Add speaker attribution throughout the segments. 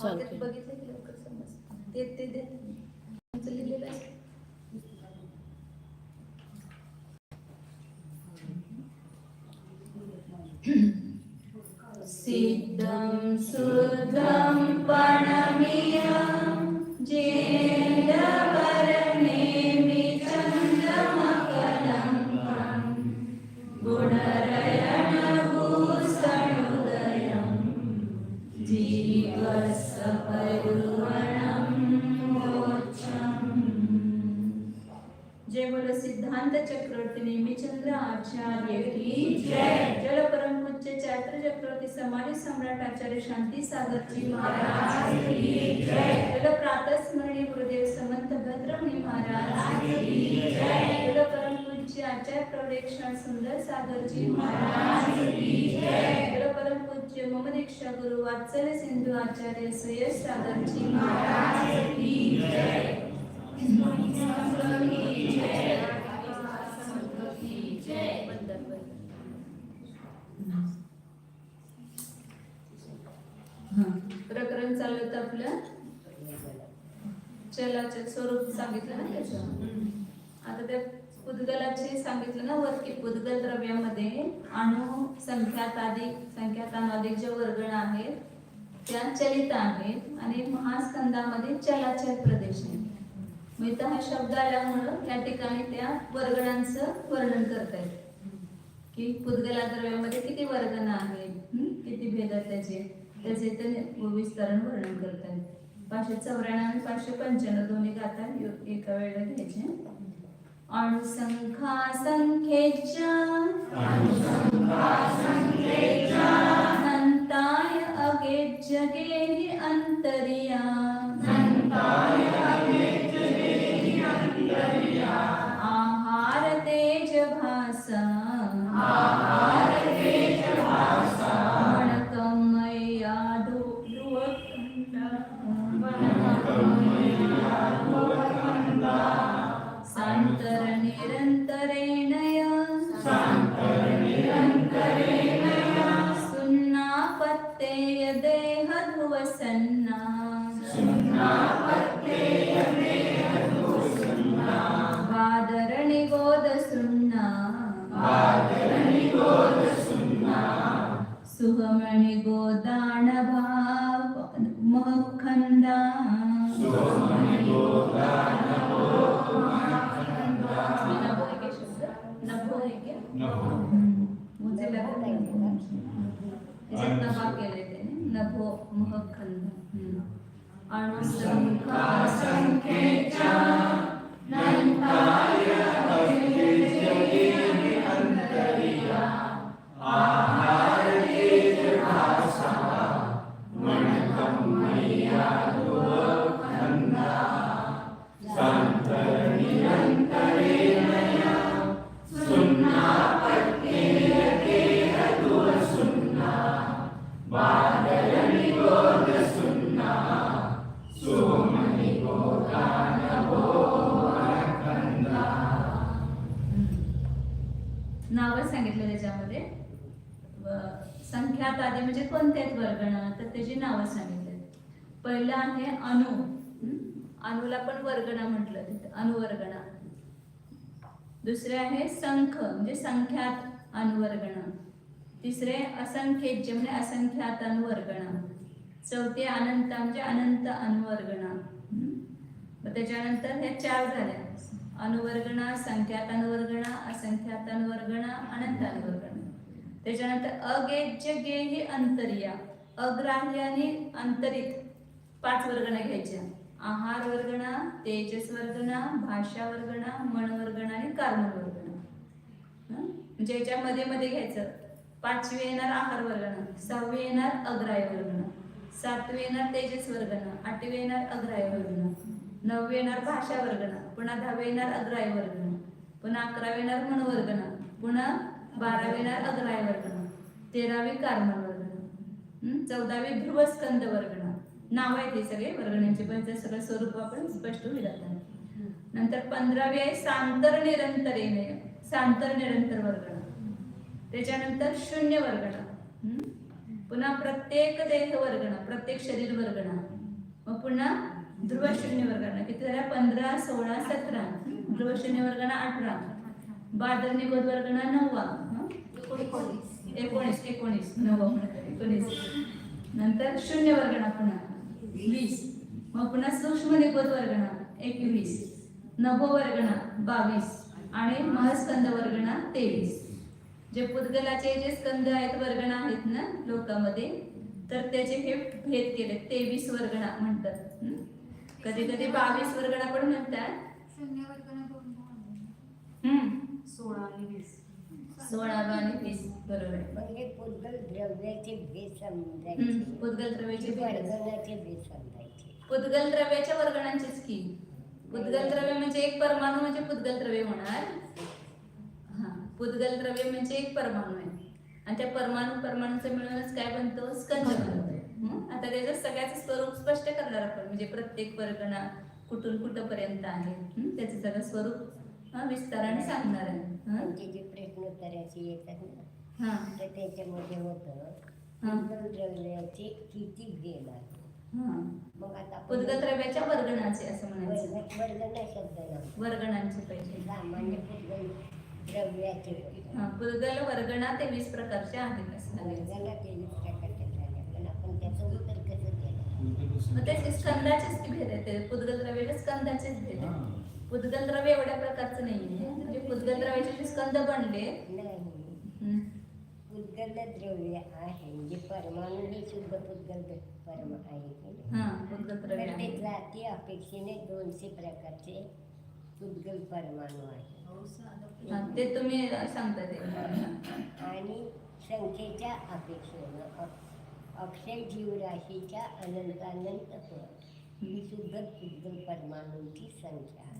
Speaker 1: चालतंय. बघितलं की लवकर समजतं. ते दे तुमचं लिहिलेलं आहे. सिद्धं सुद्धं पणमीयं जेन्दवरनेमि चन्द्रमकलङ्कं गुणरयणभूषणोदयं जीवसपरिवर्णं मोक्षम्। जय बोलो सिद्धांत चक्रवर्ती नेमिचंद्र आचार्य की जय। जल परम पूज्य चैत्र चक्रवर्ती समाज सम्राट आचार्य शांती सागर जी महाराज की जय। जल प्रातः स्मरणीय गुरुदेव समंत भद्रमुनि महाराज की जय। जल परम पूज्य आचार्य प्रवरेक्षण सुंदर सागर जी महाराज की जय। जल परम पूज्य मम दीक्षा गुरु वात्सल्य सिंधु आचार्य सुयश सागर जी महाराज की जय। प्रकरण चालू होतं आपलं चलाचे स्वरूप सांगितलं ना त्याचं. आता त्या पुद्गलाचे सांगितलं ना वर की पुद्गल द्रव्यामध्ये अणु संख्यात अनादिक जे वर्गण आहेत त्या चलित आहेत आणि महास्कंदामध्ये चलाचल प्रदेश आहे. मग इथं हा शब्द आल्यामुळं या ठिकाणी त्या वर्गणांचं वर्णन करतायत की पुद्गला द्रव्यामध्ये किती वर्गण आहेत, किती भेद आहेत त्याचे ते विस्तारण वर्णन करतायत. 594 आणि 595 दोन्ही गाथा एका वेळेला घ्यायचे. अणुसंख्या संख्येच्या नंताय अगेज गेहि अंतरिया आहार तेज भासा मणकमया सांतर निरंतरेणय सुन्नापत्तेय देह ध्रुवसन्ना वादरणि गोद सुन्ना सुहमणि गोदान भाव महखंदा नभो महखंद अणुसंख्या संख्येच्या नंताय अगेज गेहि अंतरिया आहार तेज भासा मणकमया ध्रुवखंदा सांतर निरंतरेणय सुन्नापत्तेय देह ध्रुवसुन्ना वादरणि गोद सुन्ना सुमणि गोदानभो महखंदा. नावं सांगितलं त्याच्यामध्ये. संख्यात आदी म्हणजे कोणत्याच वर्गण तर त्याची नावं सांगितली. पहिलं आहे अणु. अणुला पण वर्गणा म्हटलं तिथे अनुवर्गणा. दुसरे आहे संख म्हणजे संख्यात अनुवर्गणा. तिसरे असंख्येज्य म्हणजे असंख्यात अनुवर्गणा. चौथे अनंत म्हणजे अनंत अनुवर्गणा. मग त्याच्यानंतर हे 4 झाल्या अनुवर्गणा, संख्यात अनुवर्गणा, असंख्यात अनुवर्गणा, अनंत अनुवर्गणा. त्याच्यानंतर अगेज्य गेहि अंतरिया अग्राह्य आणि अंतरित 5 वर्गणा घ्यायच्या. आहार वर्गणा, तेजस वर्गणा, भाषा वर्गणा, मन वर्गणा आणि कर्म वर्गणा. म्हणजे याच्यामध्ये मध्ये घ्यायचं. 5वी येणार आहार वर्गणा, 6वी येणार अग्राह्य वर्गणा, 7वी येणार तेजस वर्गणा, 8वी येणार अग्राह्य वर्गणा, 9वी येणार भाषा वर्गणा, पुन्हा 10वी येणार अग्राह्य वर्गणा, पुन्हा 11वी येणार मन वर्गणा, पुन्हा 12वी येणार अग्राह्य वर्गणा, 13वी कर्म वर्गणा, 14वी ध्रुवस्कंद वर्गणा. नाव आहे ते सगळे वर्गणांचे पण ते सगळं स्वरूप आपण स्पष्ट होईल आता. नंतर 15वी आहे सांतर निरंतरेणय सांतर निरंतर वर्गणा. त्याच्यानंतर शून्य वर्गणा. पुन्हा प्रत्येक देह वर्गणा, प्रत्येक शरीर वर्गणा, मग पुन्हा ध्रुव शून्य वर्गणा किती झाल्या 15, 16, 17, ध्रुव शून्य वर्गणा 18, बादल निगोद वर्गणा 9, 19 नंतर शून्य वर्गणा पुन्हा 20, मग पुन्हा सूक्ष्म निगोद वर्गणा 21, नभो वर्गणा 22 आणि महस्कंद वर्गणा 23. जे पुद्गलाचे जे स्कंद आहेत वर्गणा आहेत ना लोकांमध्ये, तर त्याचे हे भेद केले 23 वर्गणा म्हणतात. कधी कधी 22 वर्गणा पण म्हणतात. 16 आणि 20 बरोबर आहे.
Speaker 2: म्हणजे पुद्गल द्रव्याचे भेद समजायचे,
Speaker 1: पुद्गल द्रव्याचे
Speaker 2: वर्गणाचे भेद समजायचे.
Speaker 1: पुद्गल द्रव्याच्या वर्गणांचीच की. पुद्गल द्रव्य म्हणजे एक परमाणू म्हणजे पुद्गल द्रव्य होणार. पुद्गल द्रव्य म्हणजे एक परमाणू आहे आणि त्या परमाणूचं मिळूनच काय बनतो, स्कंद बनतो. आता त्याचं सगळ्याचं स्वरूप स्पष्ट करणार आपण, म्हणजे प्रत्येक वर्गणा कुठून कुठपर्यंत आहे त्याचं सगळं स्वरूप विस्ताराने सांगणार आहे.
Speaker 2: म्हणजे जे प्रश्नोत्तराचे येतात ना, तर त्याच्यामध्ये होतं पुद्गल द्रव्याचे किती भेद आहेत. मग आता
Speaker 1: पुद्गल द्रव्याच्या वर्गणाचे असं म्हणायचं.
Speaker 2: वर्गणा शब्द
Speaker 1: वर्गणांचे पाहिजे.
Speaker 2: सामान्य पुद्गल द्रव्याचे
Speaker 1: पुद्गल वर्गणा 23 प्रकारच्या आहेत असं
Speaker 2: वर्गणा 23 प्रकारच्या झाल्या, पण आपण त्याचं उत्तर कसं केलं?
Speaker 1: मग ते स्कंदाचेच भेद आहेत. पुद्गल द्रव्याचे स्कंदाचेच भेद आहेत. पुद्गल द्रव्य एवढ्या प्रकारचं नाहीये. म्हणजे पुद्गल द्रव्याचे जे स्कंद बनले
Speaker 2: नाही, पुद्गल द्रव्य आहे म्हणजे परमाणू ही शुद्ध पुद्गल परमाणू आहे.
Speaker 1: पुद्गल द्रव्य
Speaker 2: त्यातल्या अति अपेक्षेने 200 प्रकारचे पुद्गल परमाणू आहेत.
Speaker 1: ते तुम्ही सांगता ते.
Speaker 2: आणि संख्येच्या अपेक्षेनं अक्षय जीवराशीच्या अनंतानंत पट ही शुद्ध पुद्गल परमाणूंची संख्या आहे.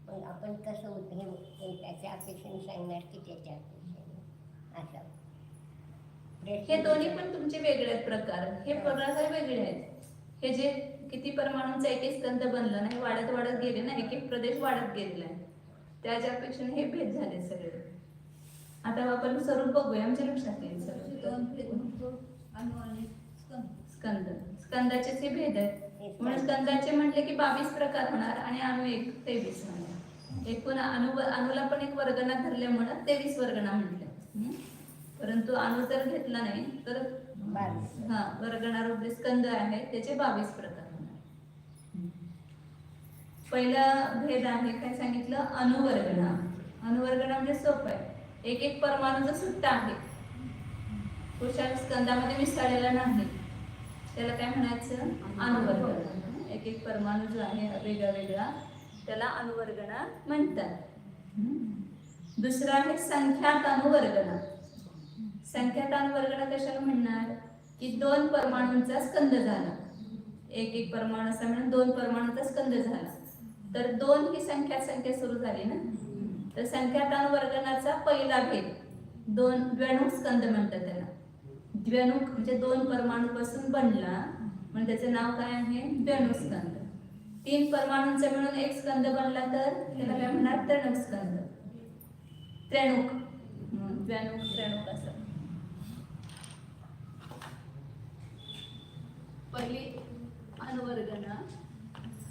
Speaker 2: मग आपण कसं होतं हे त्याच्या अपेक्षेने सांगणार की त्याच्या अपेक्षेने असं.
Speaker 1: हे दोन्ही पण तुमचे वेगळे आहेत प्रकार. हे प्रकार वेगळे आहेत. हे जे किती परमाणूंचा एक एक स्कंद बनला नाही, वाढत वाढत गेले ना, एक एक प्रदेश वाढत गेलेला आहे, त्याच्या अपेक्षेने हे भेद झाले सगळे. आता आपण स्वरूप बघूया, आमच्या लक्षात येईल स्कंद. स्कंदाचेच हे भेद आहेत. म्हणून स्कंदाचे म्हटले की 22 प्रकार होणार आणि अणु 23 होणार. एकूण अणुला पण एक वर्गणा धरल्यामुळे 23 वर्गणा म्हटले. परंतु अणु जर घेतला नाही तर वर्गणा रूप स्कंद आहे त्याचे 22 प्रकार होणार. पहिला भेद आहे काय सांगितलं, अणुवर्गणा. अणुवर्गणा म्हणजे सोपं आहे. एक एक परमाणू जो सुट्टा आहे, पुरुषाच्या स्कंदामध्ये मिसळलेला नाही, त्याला काय म्हणायचं, अणुवर्गणा. एक एक परमाणू जो आहे वेगळा वेगळा, त्याला अणुवर्गणा म्हणतात. दुसरा आहे संख्यात अणुवर्गणा. संख्यात अणुवर्गणा कशाला म्हणणार की 2 परमाणूंचा स्कंद झाला, एक एक परमाणू असा म्हणून 2 परमाणूंचा स्कंद झाला, तर 2 ही संख्या सुरू झाली ना. तर संख्यात अणुवर्गणाचा पहिला भेद 2 द्व्यणुक स्कंद म्हणतात त्याला. द्व्यणुक म्हणजे 2 परमाणू पासून बनला म्हणून त्याचे नाव काय आहे, द्व्यणुक स्कंद. 3 परमाणूंचा मिळून एक स्कंद बनला तर त्याला काय म्हणणार, त्रणुक स्कंद. त्रणुक, द्व्यणुक, त्रणुक असं. पहिली अणुवर्गणा,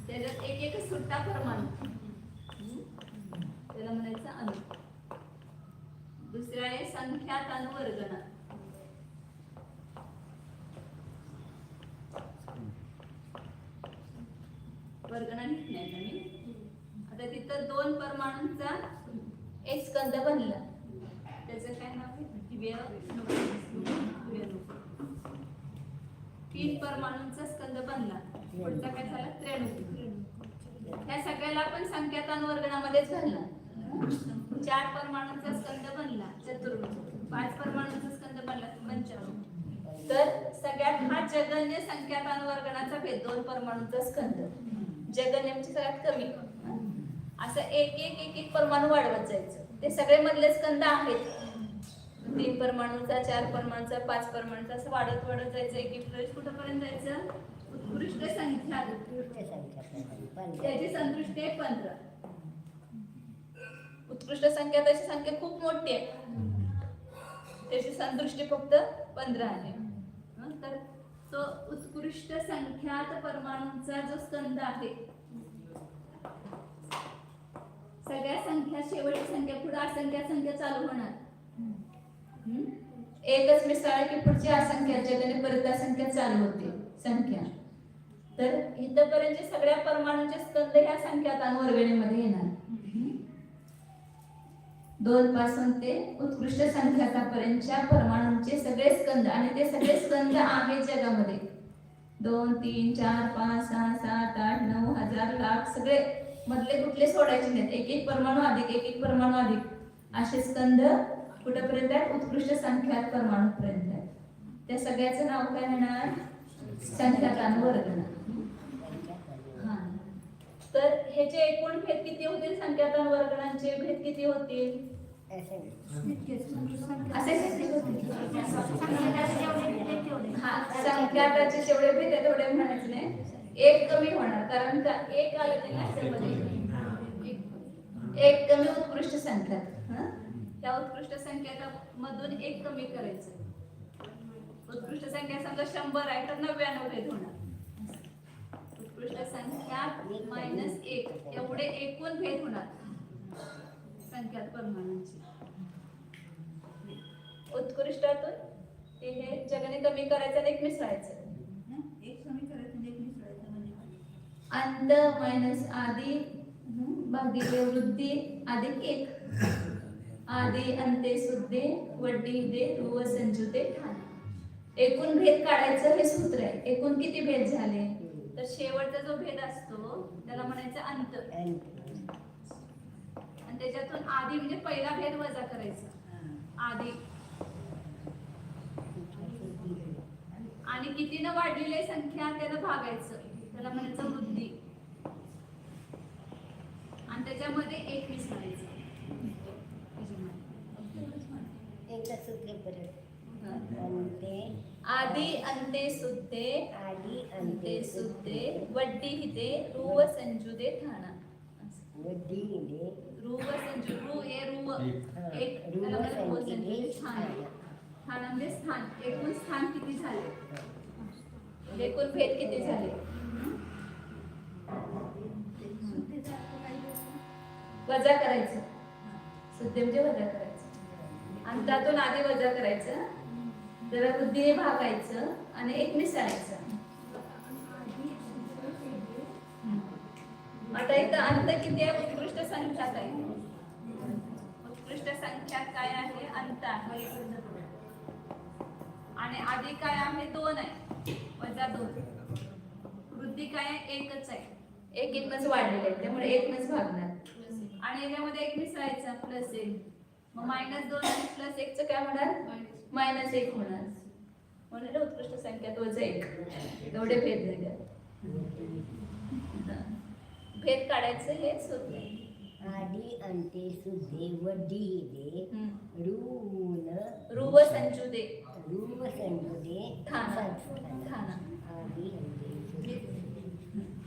Speaker 1: त्याच्यात एक एक सुट्टा परमाणू, त्याला म्हणायचं अणु. दुसरा आहे संख्यात अणुवर्गणा. वर्गणा लिहिली मी. आता तिथं 2 परमाणूंचा एक स्कंद बनला, त्याचं काय नाव आहे, द्व्यणुक. 3 परमाणूंचा स्कंद बनला, पुढचा काय झाला, त्रणुक. ह्या सगळ्याला आपण संख्यात अणुवर्गणामध्येच घालणार. 4 परमाणूंचा स्कंद बनला, चतुर्णुक. 5 परमाणूंचा स्कंद बनला, पंचमयुग. तर सगळ्यात हा जगन्य संख्यात अणुवर्गणाचा भेद, 2 परमाणूंचा स्कंद. जगन्य म्हणजे सगळ्यात कमी. असं एक परमाणू वाढवत जायचं. ते सगळे मधले स्कंद आहेत, 3 परमाणूचा, 4 परमाणूचा, 5 परमाणूचा, असं वाढत वाढत जायचं. एक प्रदेश कुठपर्यंत जायचं, उत्कृष्ट संख्या. त्याची संतुष्टी आहे 15. उत्कृष्ट संख्या, त्याची संख्या खूप मोठी आहे. त्याची संदृष्टी फक्त 15 आहे. तर तो उत्कृष्ट संख्यात परमाणूंचा जो स्कंद आहे, सगळ्या संख्या शेवटची संख्या पुढे असंख्य संख्या चालू होणार. एकच मिसळ की पुढची असंख्या जगाने परत असंख्या चालू होते संख्या. तर इथपर्यंत सगळ्या परमाणूंचे स्कंद ह्या संख्यात अनुवर्गणीमध्ये येणार. 2 पासून ते उत्कृष्ट संख्याकापर्यंतच्या परमाणूंचे सगळे स्कंद, आणि ते सगळे स्कंद आहेत जगामध्ये 2 3 4 5 6 7 8 9 हजार लाख सगळे मधले कुठले सोडायचे नाहीत. एक एक परमाणू अधिक एक एक परमाणू अधिक असे स्कंद कुठेपर्यंत आहेत? उत्कृष्ट संख्यात परमाणू पर्यंत आहेत. त्या सगळ्याचं नाव काय होणार? संख्यात अनुवर्गण. तर हे जे एकूण भेद किती होतील? संख्यात अनुवर्गणांचे भेद किती होतील? असे संख्याताचे जेवढे भेद आहे तेवढे म्हणायचे नाही, एक कमी होणार. कारण का एक आलं नाही ना त्यामध्ये, एक कमी उत्कृष्ट संख्यात. त्या उत्कृष्ट संख्या मधून एक कमी करायचं. उत्कृष्ट संख्या समजा 100 आहे तर 99 भेद होणार. उत्कृष्ट संख्या -1 एवढे एकूण भेद होणार संख्यात परमाणूंची. उत्कृष्टातून हे जगाने कमी करायचं आणि एक मिसळायचं.
Speaker 3: एक कमी करायचं आणि एक मिसळायचं म्हणजे
Speaker 1: अंत मायनस आदि भागिले वृद्धी अधिक 1. आदि अंते सुद्धे वड्डी दे ध्रुव संजुते ठाणे. एकूण भेद काढायचं हे सूत्र आहे. एकूण किती भेद झाले? तर शेवटचा जो भेद असतो त्याला म्हणायचं अंत. आणि त्याच्यातून आदि म्हणजे पहिला भेद वजा करायचा आदि. आणि कितीनं वाढलेली संख्या त्याला भागायचं, त्याला म्हणायचं वृद्धी. आणि त्याच्यामध्ये 1 मिसळायचं. आदि अंते सुद्धे
Speaker 2: आदि अंते
Speaker 1: सुद्धे वड्डी हिते रुव संजुदे ठाणा.
Speaker 2: वड्डी हिते
Speaker 1: रुव संजु रु हे रुव एक त्याला म्हणतात रुव संजुदे ठाणा. ठाणा म्हणजे स्थान. एकूण स्थान किती झाले? एकूण भेद किती झाले? वजा करायचं. सुद्धे म्हणजे वजा करायचं. अंतातून आधी वजा करायचं, जरा वृद्धीने भागायचं आणि 1 मिसळायचं. आता इथं अंत किती आहे? उत्कृष्ट संख्यात आहे. उत्कृष्ट संख्यात काय आहे? अंत आहे. आणि आधी काय आहे? 2 आहे, वजा 2. वृद्धी काय आहे? 1च आहे. 1 वाढलेलं आहे त्यामुळे 1 भागणार. आणि याच्यामध्ये 1 मिसळायचा प्लस 1. मग -2 आणि +1 काय होणार? -1 होणार. म्हणून उत्कृष्ट संख्यात वजा 1 एवढे भेद झाले. भेद काढायचं हे सूत्र.
Speaker 2: आदि अंते सुद्धे वड्डी हिते
Speaker 1: रुव संजुदे
Speaker 2: ठाणा.
Speaker 1: आदि
Speaker 2: अंते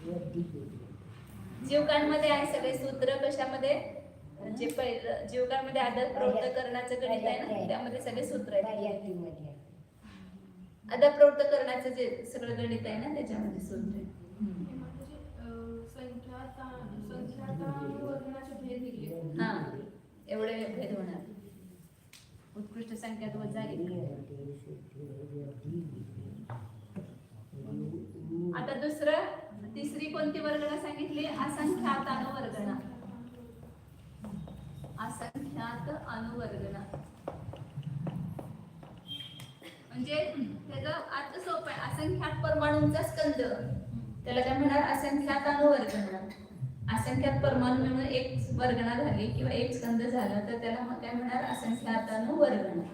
Speaker 2: वड्डी
Speaker 1: जीवकांमध्ये आहे सगळे सूत्र. कशामध्ये? जे पहिलं जीवकांमध्ये आदर प्रवृत्त करण्याचं गणित आहे ना, त्यामध्ये सगळे सूत्र आहेत. आदर प्रवृत्त करण्याचं जे सगळं गणित आहे ना त्याच्यामध्ये सूत्र आहे. हा एवढे भेद होणार. उत्कृष्ट संख्यात वजा 1. आता तिसरी कोणती वर्गणा सांगितली? असंख्यात अनुवर्गणा. असंख्यात अनुवर्गणा म्हणजे त्याचा अर्थ सोपा आहे. असंख्यात परमाणूंचा स्कंद त्याला काय म्हणणार? असंख्यात अनुवर्गणा. असंख्यात परमाणू मिळून एक वर्गणा झाली किंवा एक स्कंद झाला तर त्याला मग काय म्हणणार? असंख्यात अनुवर्गणा.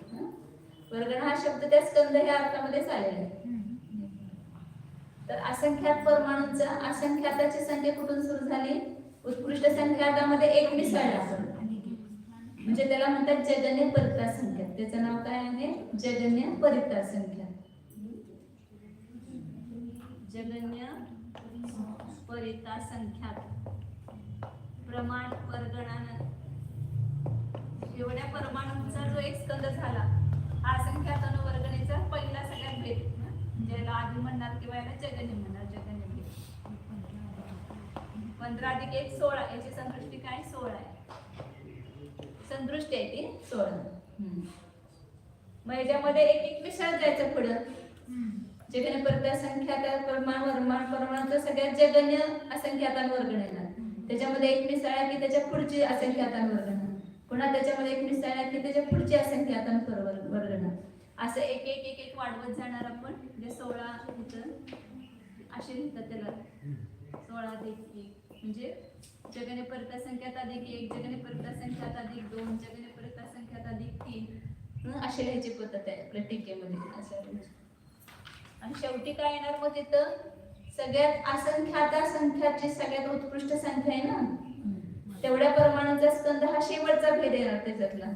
Speaker 1: वर्गणा हा शब्द त्या स्कंद ह्या अर्थामध्येच आलेला आहे. तर असंख्यात परमाणूंचा असंख्याताची संख्या कुठून सुरू झाली? उत्कृष्ट संख्यातामध्ये 1 मिसळला म्हणजे त्याला म्हणतात जगन्य परिता संख्या. त्याचं नाव काय आहे? जगन्य परिता संख्या. जगन्य परिता संख्यात प्रमाण वर्गणानं एवढ्या परमाणूंचा जो एक स्कंद झाला असंख्यात अनुवर्गणीचा पहिला सगळ्यात भेद ज्याला आधी म्हणणार किंवा याला जगन्य म्हणणार. जगन्य भेद 15 अधिक 1 16. याची संदृष्टी काय 16 आहे. संदृष्टी आहे ती 16. मग याच्यामध्ये एक एक मिसळ जायचं पुढं. जगन्य परत असंख्यात परमाणूचं सगळ्यात जगन्य असंख्यातांवर्गण येणार. त्याच्यामध्ये एक मिसळ आहे की त्याच्या पुढची असंख्यातांवर्गण, पुन्हा त्याच्यामध्ये एक मिसळ आहे की त्याच्या पुढची असंख्यातांवर्गण. असं एक एक एक एक वाढवत जाणार आपण. म्हणजे 16 इथं असे लिहितात त्याला 16 अधिक 1 म्हणजे जगन्य परत असंख्यात अधिक 1, जगन्य परत असंख्यात अधिक 2, जगन्य परत असंख्यात अधिक 3 असे लिहायची पद्धत आहे आपल्या टीकेमध्ये. आणि शेवटी काय येणार मग तिथं सगळ्यात असंख्याची सगळ्यात उत्कृष्ट संख्या आहे ना, तेवढ्या परमाणूचा स्कंद हा शेवटचा भेद येणार. त्याच्यातला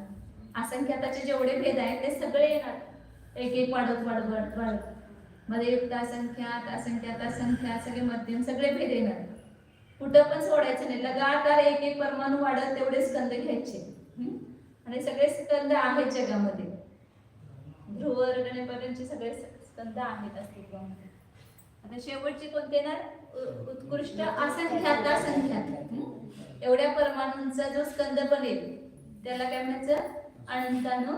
Speaker 1: असंख्याताचे जेवढे भेद आहेत ते सगळे येणार एक एक वाढत वाढत वाढत. मध्ये युक्त असंख्यात असंख्यात असंख्यात सगळे मध्यम सगळे भेद येणार. कुठं पण सोडायचं नाही, लगातार एक एक परमाणू वाढत तेवढे स्कंद घ्यायचे. आणि सगळे स्कंद आहेत जगामध्ये, ध्रुववर्गणेपर्यंतचे सगळे स्कंद आहेत अस्तित्वामध्ये. आता शेवटची कोणते येणार? उत्कृष्ट असंख्यात असंख्यात एवढ्या परमाणूंचा जो स्कंद बनेल त्याला काय म्हणायचं? अनंतानु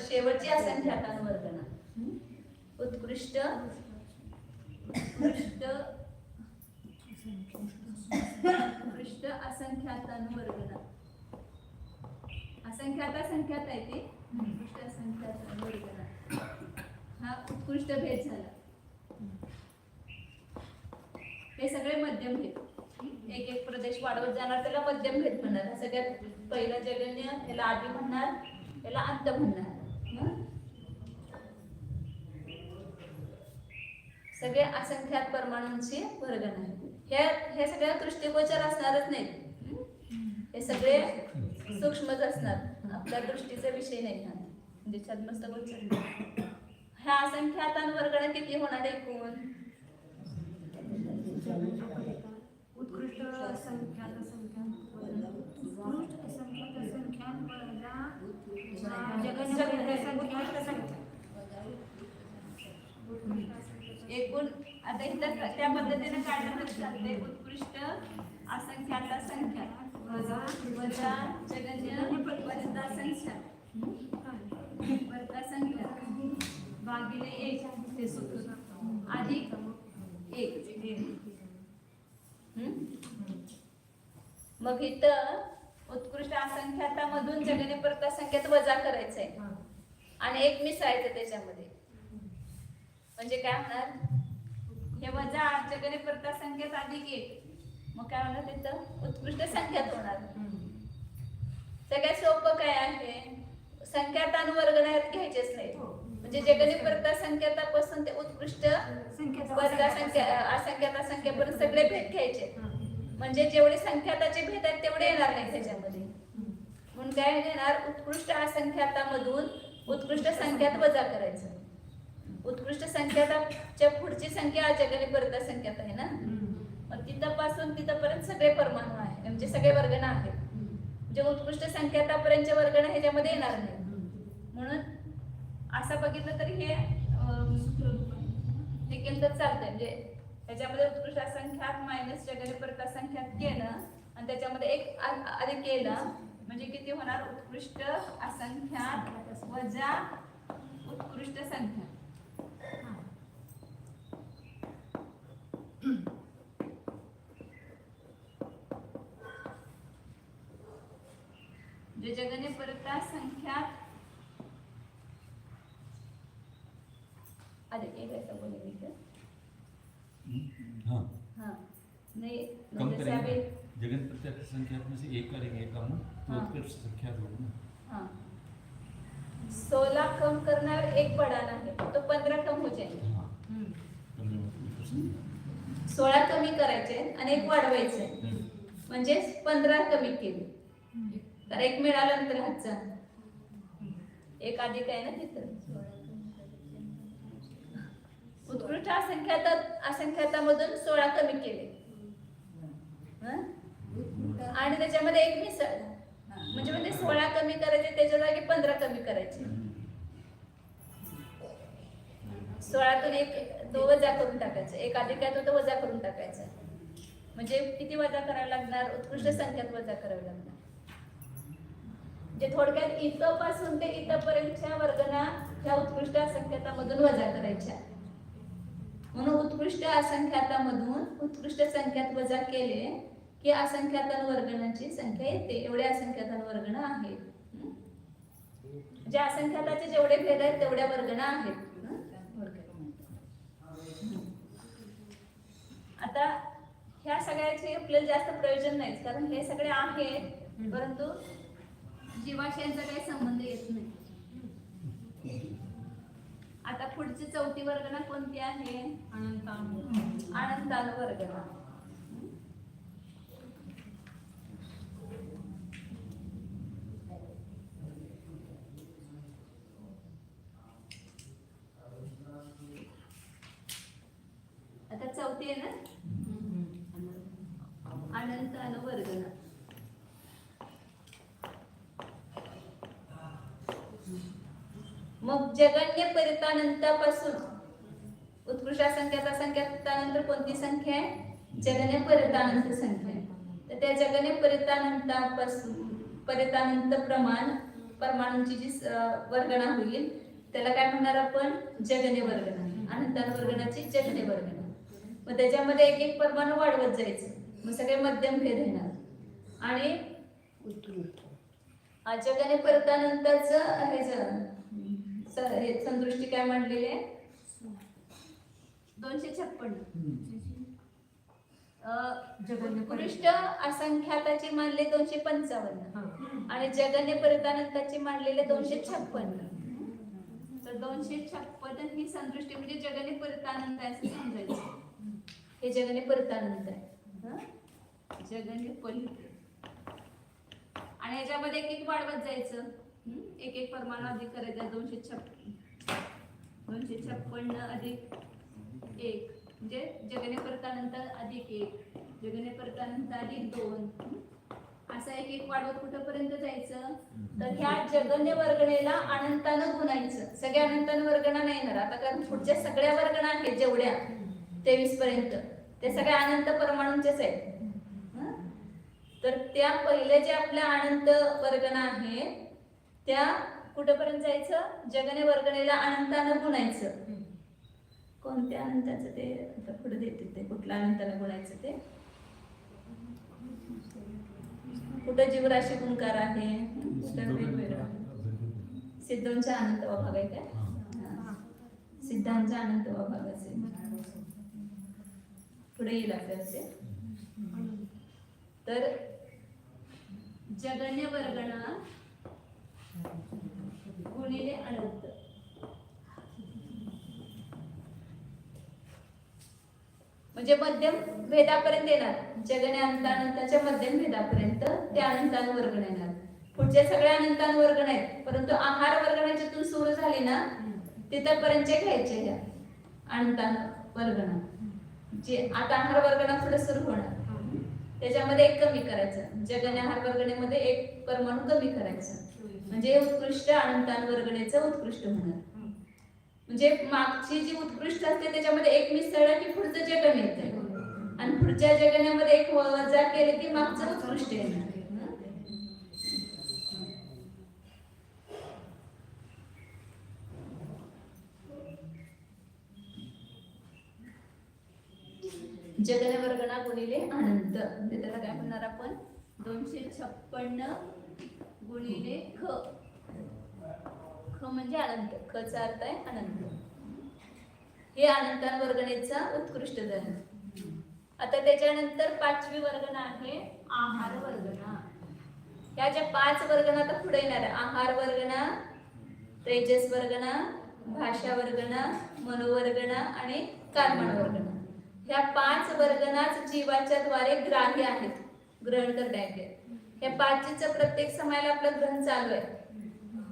Speaker 1: शेवटची असंख्यातानुवर्गणा. उत्कृष्ट असंख्यातानुवर्गणा. असंख्यात आहे ते उत्कृष्ट असंख्यातानुवर्गणा. हा उत्कृष्ट भेद झाला. हे सगळे मध्यम भेद एक एक प्रदेश वाढवत जाणार त्याला मध्यम भेद म्हणणार. सगळ्यात पहिला जगन्य याला आधी म्हणणार, याला अंत म्हणणार. सगळे असंख्यात परमाणूंचे वर्गण आहे. हे सगळ्या दृष्टिगोचर असणारच नाहीत. हे सगळे सूक्ष्मच असणार, आपल्या दृष्टीचा विषय नाही. हा म्हणजे छद्मस्तगोचर. ह्या असंख्यातांवर्गण किती होणार एकूण?
Speaker 3: उत्कृष्ट असंख्यात
Speaker 1: एकूण आता इथं त्या पद्धतीने काढलं तर चालते. उत्कृष्ट असंख्यात असंख्यात वजा जगन्य परत असंख्यात भागिले 1 हे सूत्र अधिक 1. मग इथं उत्कृष्ट असंख्यातामधून जगन्य परत असंख्यात वजा करायचंय आणि 1 मिसळायचं त्याच्यामध्ये. म्हणजे काय होणार? हे वजा जगन्य परत असंख्यात अधिक 1 मग काय होणार? तिथं उत्कृष्ट संख्यात होणार. सगळ्यात सोपं काय आहे? संख्यातानुवर्गण घ्यायचेच नाही. म्हणजे जगन्य परत असंख्यातापासून ते उत्कृष्ट असंख्यात असंख्यापर्यंत सगळे भेद घ्यायचे. म्हणजे जेवढे संख्याताचे भेद आहेत तेवढे येणार नाही त्याच्यामध्ये. म्हणून काय येणार? उत्कृष्ट असंख्यातामधून उत्कृष्ट संख्यात वजा करायचं. उत्कृष्ट संख्याताच्या पुढची संख्या जगन्य परत असंख्यात आहे ना, मग तिथपासून तिथपर्यंत सगळे परमाणू आहे म्हणजे सगळे वर्गण आहेत. म्हणजे उत्कृष्ट संख्यातापर्यंतचे वर्गण ह्याच्यामध्ये येणार नाही. म्हणून असं बघितलं तरी हे केलं तर चालतंय. म्हणजे त्याच्यामध्ये उत्कृष्ट असंख्यात मायनस जगन्य परत असंख्यात केलं आणि त्याच्यामध्ये 1 अधिक केलं म्हणजे किती होणार? उत्कृष्ट असंख्यात वजा उत्कृष्ट संख्या. जे जगन्य परत असंख्यात अधिक 1 ऐसा बोलेंगे क्या?
Speaker 4: हाँ
Speaker 1: हाँ नहीं
Speaker 4: कम
Speaker 1: जैसे
Speaker 4: करेंगे।
Speaker 1: अभी
Speaker 4: जगन प्रत्यक्ष संख्या में से 1 करेंगे कम तो
Speaker 1: हाँ।
Speaker 4: उत्कृष्ट संख्या होगी ना।
Speaker 1: हाँ 16 कम करना और 1 बढ़ाना है तो 15 कम हो जाएंगे.
Speaker 4: हाँ कमी होती
Speaker 1: 16 कमी करायचे आणि 1 वाढवायचे म्हणजे 15 कमी केले तर 1 मिळाला नंतर हातचा 1 अधिक आहे ना तिथं. उत्कृष्ट असंख्यातामधून 16 कमी केले आणि त्याच्यामध्ये 1 मिसळ म्हणजे 16 कमी करायचे त्याच्या जागी 15 कमी करायचे. 16तून एक तो वजा करून टाकायचा, एक अधिक आहे तो वजा करून टाकायचा. म्हणजे किती वजा करावं लागणार? उत्कृष्ट संख्यात वजा करावं लागणार. म्हणजे थोडक्यात इथं पासून ते इथपर्यंतच्या वर्गणा ह्या उत्कृष्ट असंख्यातामधून वजा करायच्या. म्हणून उत्कृष्ट असंख्यातामधून उत्कृष्ट संख्यात वजा केले की असंख्यातांवर्गणाची संख्या येते. एवढे असंख्यातांवर्गण आहेत. म्हणजे असंख्याताचे जेवढे भेद आहेत तेवढ्या वर्गणा आहेत. आता ह्या सगळ्याचे आपल्याला जास्त प्रयोजन नाही, कारण हे सगळे आहेत, परंतु जीवाशी यांचा काही संबंध येत नाही. आता पुढची चौथी वर्गणा कोणती आहे? अनंतानुवर्गणा. आता चौथी आहे ना, अनंत अनुवर्गणा. मग जगन्य परितानंतापासून उत्कृष्ट असंख्यातानंतर कोणती संख्या आहे? जगन्य परितानंत संख्या आहे. तर त्या जगन्य परितानंत परमाणूंची जी वर्गणा होईल त्याला काय म्हणणार आपण? जगन्य वर्गणा. अनंतानुवर्गणाची जगन्य वर्गणा. मग त्याच्यामध्ये एक एक परमाणू वाढवत जायचं, मग सगळे मध्यम भेद येणार. आणि जगन्य परितानंतच हे संदृष्टी काय मांडलेली आहे? 256. उत्कृष्ट असंख्याताची मानले 255 आणि जगन्य परितानंताची मानलेले 256. तर 256 ही संदृष्टी म्हणजे जगन्य परितानंत आहे असं समजायचं. हे जगन्य परितानंत आहे. जगन्य परित आणि याच्यामध्ये एक एक वाढवत जायचं. एक एक परमाणू अधिक करायचा. 256 अधिक 1 म्हणजे जगन्य परितानंत अधिक 1, जगन्य परितानंत अधिक 2, असं एक एक वाढवत कुठपर्यंत जायचं? तर ह्या जगन्य वर्गणेला अनंतानं गुणायचं. सगळ्या अनंतानं वर्गणा नाही येणार आता, कारण पुढच्या सगळ्या वर्गणा आहेत जेवढ्या 23 पर्यंत ते सगळ्या अनंत परमाणूंचेच आहेत. तर त्या पहिले जे आपल्या अनंत वर्गणा आहेत त्या कुठपर्यंत जायचं? जगन्य वर्गणेला अनंतानं गुणायचं. कोणत्या अनंताचं ते आता पुढे देते, ते कुठल्या अनंतानं गुणायचं ते कुठं जीवराशी गुणकार आहे, कुठं वेगवेगळं. सिद्धांचा अनंत विभाग आहे काय? सिद्धांचा अनंत विभाग असेल पुढे येईल आपल्याला. तर जगन्य वर्गणा गुणिले अनंत म्हणजे मध्यम भेदापर्यंत येणार. जगन्य अनंताच्या मध्यम भेदापर्यंत ते अनंतानुवर्गण येणार. पुढचे सगळे अनंतानुवर्गण आहेत, परंतु आहार वर्गणाच्यातून सुरू झाली ना तिथपर्यंतचे घ्यायचे ह्या अनंतानुवर्गणा. जे आता आहार वर्गणा पुढे सुरू होणार त्याच्यामध्ये एक कमी करायचं. जगन्य आहार वर्गणेमध्ये एक परमाणू कमी करायचा म्हणजे उत्कृष्ट अनंतानुवर्गणेचं उत्कृष्ट होणार. म्हणजे मागची जी उत्कृष्ट असते त्याच्यामध्ये एक मिसळलं की पुढचं जगन येते आणि पुढच्या जगण्यामध्ये एक वजा केले की मागचं उत्कृष्ट येणार. जगन्य वर्गणा गुणिले अनंत म्हणजे त्याला काय म्हणणार आपण? 256 गुणिले ख. ख म्हणजे अनंत. ख चा अर्थ आहे अनंत. हे अनंतानुवर्गणेचा उत्कृष्ट झालं. आता त्याच्यानंतर पाचवी वर्गणा आहे आहार वर्गणा. ह्या ज्या 5 वर्गणा आता पुढे येणार आहे. आहार वर्गणा, तेजस वर्गणा, भाषा वर्गणा, मनोवर्गणा आणि कर्मण वर्गणा. ह्या 5 वर्गणाच जीवाच्या द्वारे ग्राह्य आहेत, ग्रहण करण्याचे. ह्या 5चं प्रत्येक समयाला आपलं ग्रहण चालू आहे.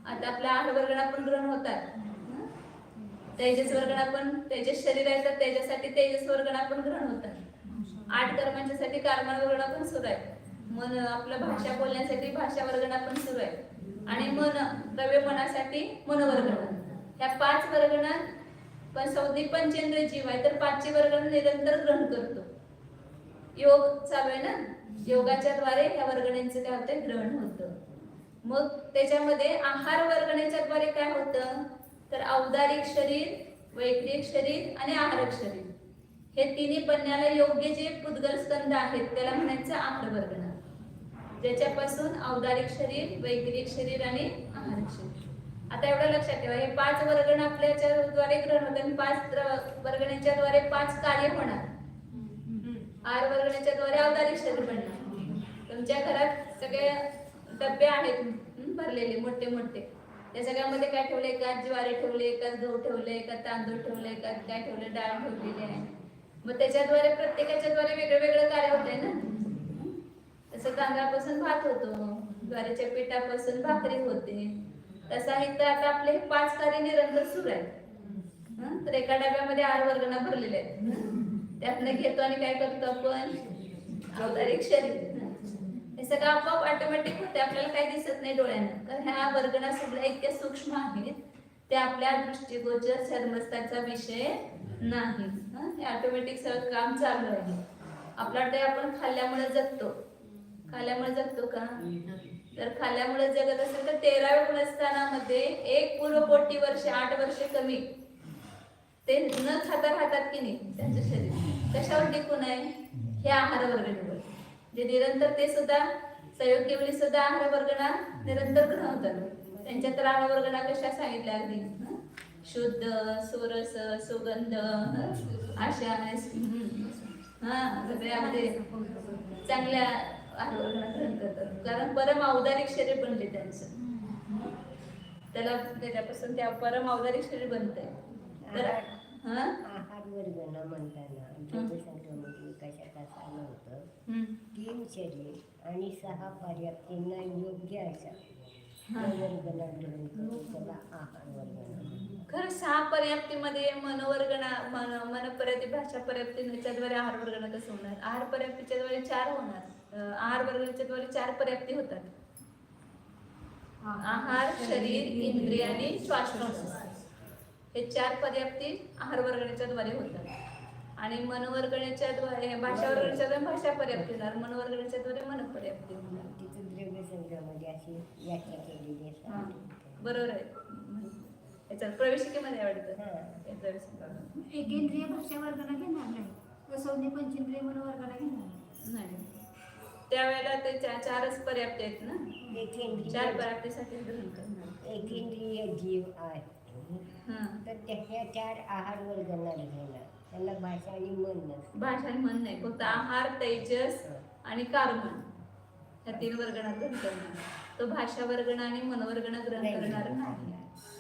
Speaker 1: आता आपल्या आहार वर्गणा पण ग्रहण होतात. तेजस वर्गणा पण तेजस शरीर आहे तर तेजासाठी तेजस वर्गणा पण ग्रहण होतात. 8 कर्मांच्यासाठी कर्मण वर्गणा पण सुरू आहे. मन आपलं भाषा बोलण्यासाठी भाषा वर्गणा पण सुरू आहे आणि मन द्रव्यपणासाठी मनोवर्गणा. ह्या 5 वर्गणात पण संज्ञी पंचेंद्रिय जीव आहे, तर पाचची वर्गण निरंतर ग्रहण करतो. योग चालू आहे ना, योगाच्या द्वारे ह्या वर्गणींचं काय होतं, ग्रहण होतं. मग त्याच्यामध्ये आहार वर्गणीच्या द्वारे काय होतं, तर औदारिक शरीर, वैक्रिक शरीर आणि आहारक शरीर हे तिन्ही बनण्याला योग्य जे पुद्गल स्कंद आहेत त्याला म्हणायचं आहार वर्गणा. ज्याच्यापासून औदारिक शरीर, वैक्रिक शरीर आणि आहारक शरीर. आता एवढं लक्षात ठेवा, हे 5 वर्गण आपल्याच्या द्वारे ग्रहण होते आणि 5 वर्गणीच्या द्वारे 5 कार्य होणार. आहार वर्गणीच्या द्वारे औदारिक शरीर बनणार. तुमच्या घरात सगळे डबे आहेत भरलेले मोठे मोठे, त्या सगळ्यामध्ये काय ठेवले, एकाच ज्वारी ठेवले, एकाच गहू ठेवले, एकाच तांदूळ ठेवले, एकाच काय ठेवले, डाळ ठेवलेली आहे. मग त्याच्याद्वारे प्रत्येकाच्या द्वारे वेगळं वेगळं कार्य होतंय ना. तसं तांदळापासून भात होतो, ज्वारीच्या पिठापासून भाकरी होते. तसा इथं आता आपले 5 कार्य निरंतर सुरू आहेत. तर एका डब्यामध्ये 8 वर्गणा भरलेले आहेत, त्यातनं घेतो आणि काय करतो आपण, औदारिक शरीर. हे सगळं आपोआप ऑटोमॅटिक होते, आपल्याला काही दिसत नाही डोळ्यानं. तर ह्या वर्गणा सगळ्या इतक्या सूक्ष्म आहेत, ते आपल्या दृष्टीगोचर शर्मस्थाचा विषय नाही. हे ऑटोमॅटिक सगळं काम चालू आहे. आपला ते आपण खाल्ल्यामुळे जगतो. खाल्ल्यामुळे जगतो का, तर खाल्ल्यामुळे जगत असेल तर 13व्या गुणस्थानामध्ये 1 पूर्वकोटी वर्ष 8 वर्ष कमी ते न खाता राहतात की नाही, त्यांचं शरीर कशावर टिकून आहे, हे आहार वर्गणीवर. जे निरंतर ते सुद्धा सहयोग केवली सुद्धा आहार वर्गणा निरंतर ग्रहण होतात. त्यांच्या तर आहार वर्गणा कशा सांगितल्या, अगदी शुद्ध, सुरस, सुगंध, अशा सगळ्यामध्ये चांगल्या आहार वर्गणा ग्रहण करतात. कारण परम औदारिक शरीर बनले त्यांचं, त्याला त्याच्यापासून त्या परम औदारिक शरीर बनतंय. तर
Speaker 2: आहार वर्गणा म्हणताना जोगसंख्येमध्ये कशात असं नव्हतं, 3 शरीर आणि 6 पर्याप्तींना योग्य अशा वर्गणा ग्रहण करून त्याला आहार वर्गणा.
Speaker 1: खरं 6 पर्याप्तीमध्ये मनोवर्गणा, मन पर्याप्ती, भाषा पर्याप्तीच्या द्वारे आहार वर्गणा कसं होणार. आहार पर्याप्तीच्या द्वारे 4 होणार. आहार वर्गणीच्या द्वारे 4 पर्याप्ती होतात. आहार, शरीर, इंद्रिय आणि श्वासोच्छ्वास हे 4 पर्याप्ती आहार वर्गणीच्या द्वारे होतात. आणि मनोवर्गणीच्या द्वारे, भाषा वर्गणीच्या द्वारे भाषा पर्याप्ती होणार, मनोवर्गणीच्या द्वारे मन पर्याप्ती होणार.
Speaker 2: तिथं द्रव्य संग्रहामध्ये अशी व्याख्या केलेली आहे.
Speaker 1: बरोबर आहे. याच्यात प्रवेशिकेमध्ये आवडतं.
Speaker 3: एकेंद्रिय भाषा वर्गणा घेणार नाही, संज्ञी पंचेंद्रिय मनोवर्गणा घेणार
Speaker 1: नाही. त्यावेळेला ते 4च पर्याप्त आहेत ना, 4 पर्याप्तीसाठी ग्रहण करणार.
Speaker 2: एकेंद्रिय जीव आहे, तर त्याच्या 4 आहार वर्गणा घेणार. त्यांना भाषा आणि मन नसतं.
Speaker 1: भाषा आणि मन नाही, फक्त आहार, तेजस आणि कार्बन या 3 वर्गणा ग्रहण करणार. तो भाषा वर्गणा आणि मनोवर्गणा ग्रहण करणार नाही.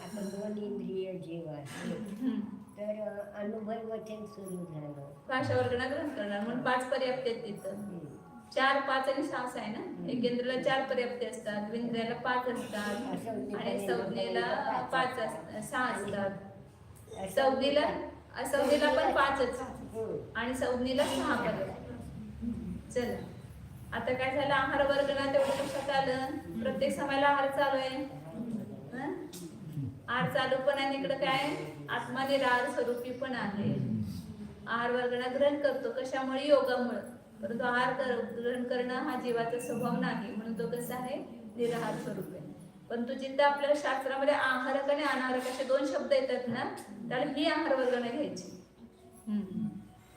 Speaker 2: आता 2 इंद्रिय जीव आहे, तर अनुभव वचन सुरू झालं,
Speaker 1: भाषा वर्गणा ग्रहण करणार. म्हणून 5 पर्याप्त आहेत तिथं. 4, 5 आणि 6 आहे ना. एकेंद्रियाला 4 पर्याप्ती असतात, विंद्रियाला 5 असतात आणि संज्ञेला 5 असतात, 6 असतात. संज्ञेला पण 5च आणि संज्ञेला 6 पर्याप्त. चला आता काय झालं, आहार वर्गणा तेवढं लक्षात आलं. प्रत्येक समयाला आहार चालू आहे. आहार चालू पण आहे, इकडं काय आत्मा निराहार स्वरूपी पण आहे. आहार वर्गणा ग्रहण करतो कशामुळे, योगामुळे. परंतु आहार ग्रहण करणं हा जीवाचा स्वभाव नाही, म्हणून तो कसा आहे, निराहार स्वरूप आहे. परंतु जिथं आपल्याला शास्त्रामध्ये आहारक आणि अनाहारक असे 2 शब्द येतात ना, त्याला ही आहार वर्गणा घ्यायची.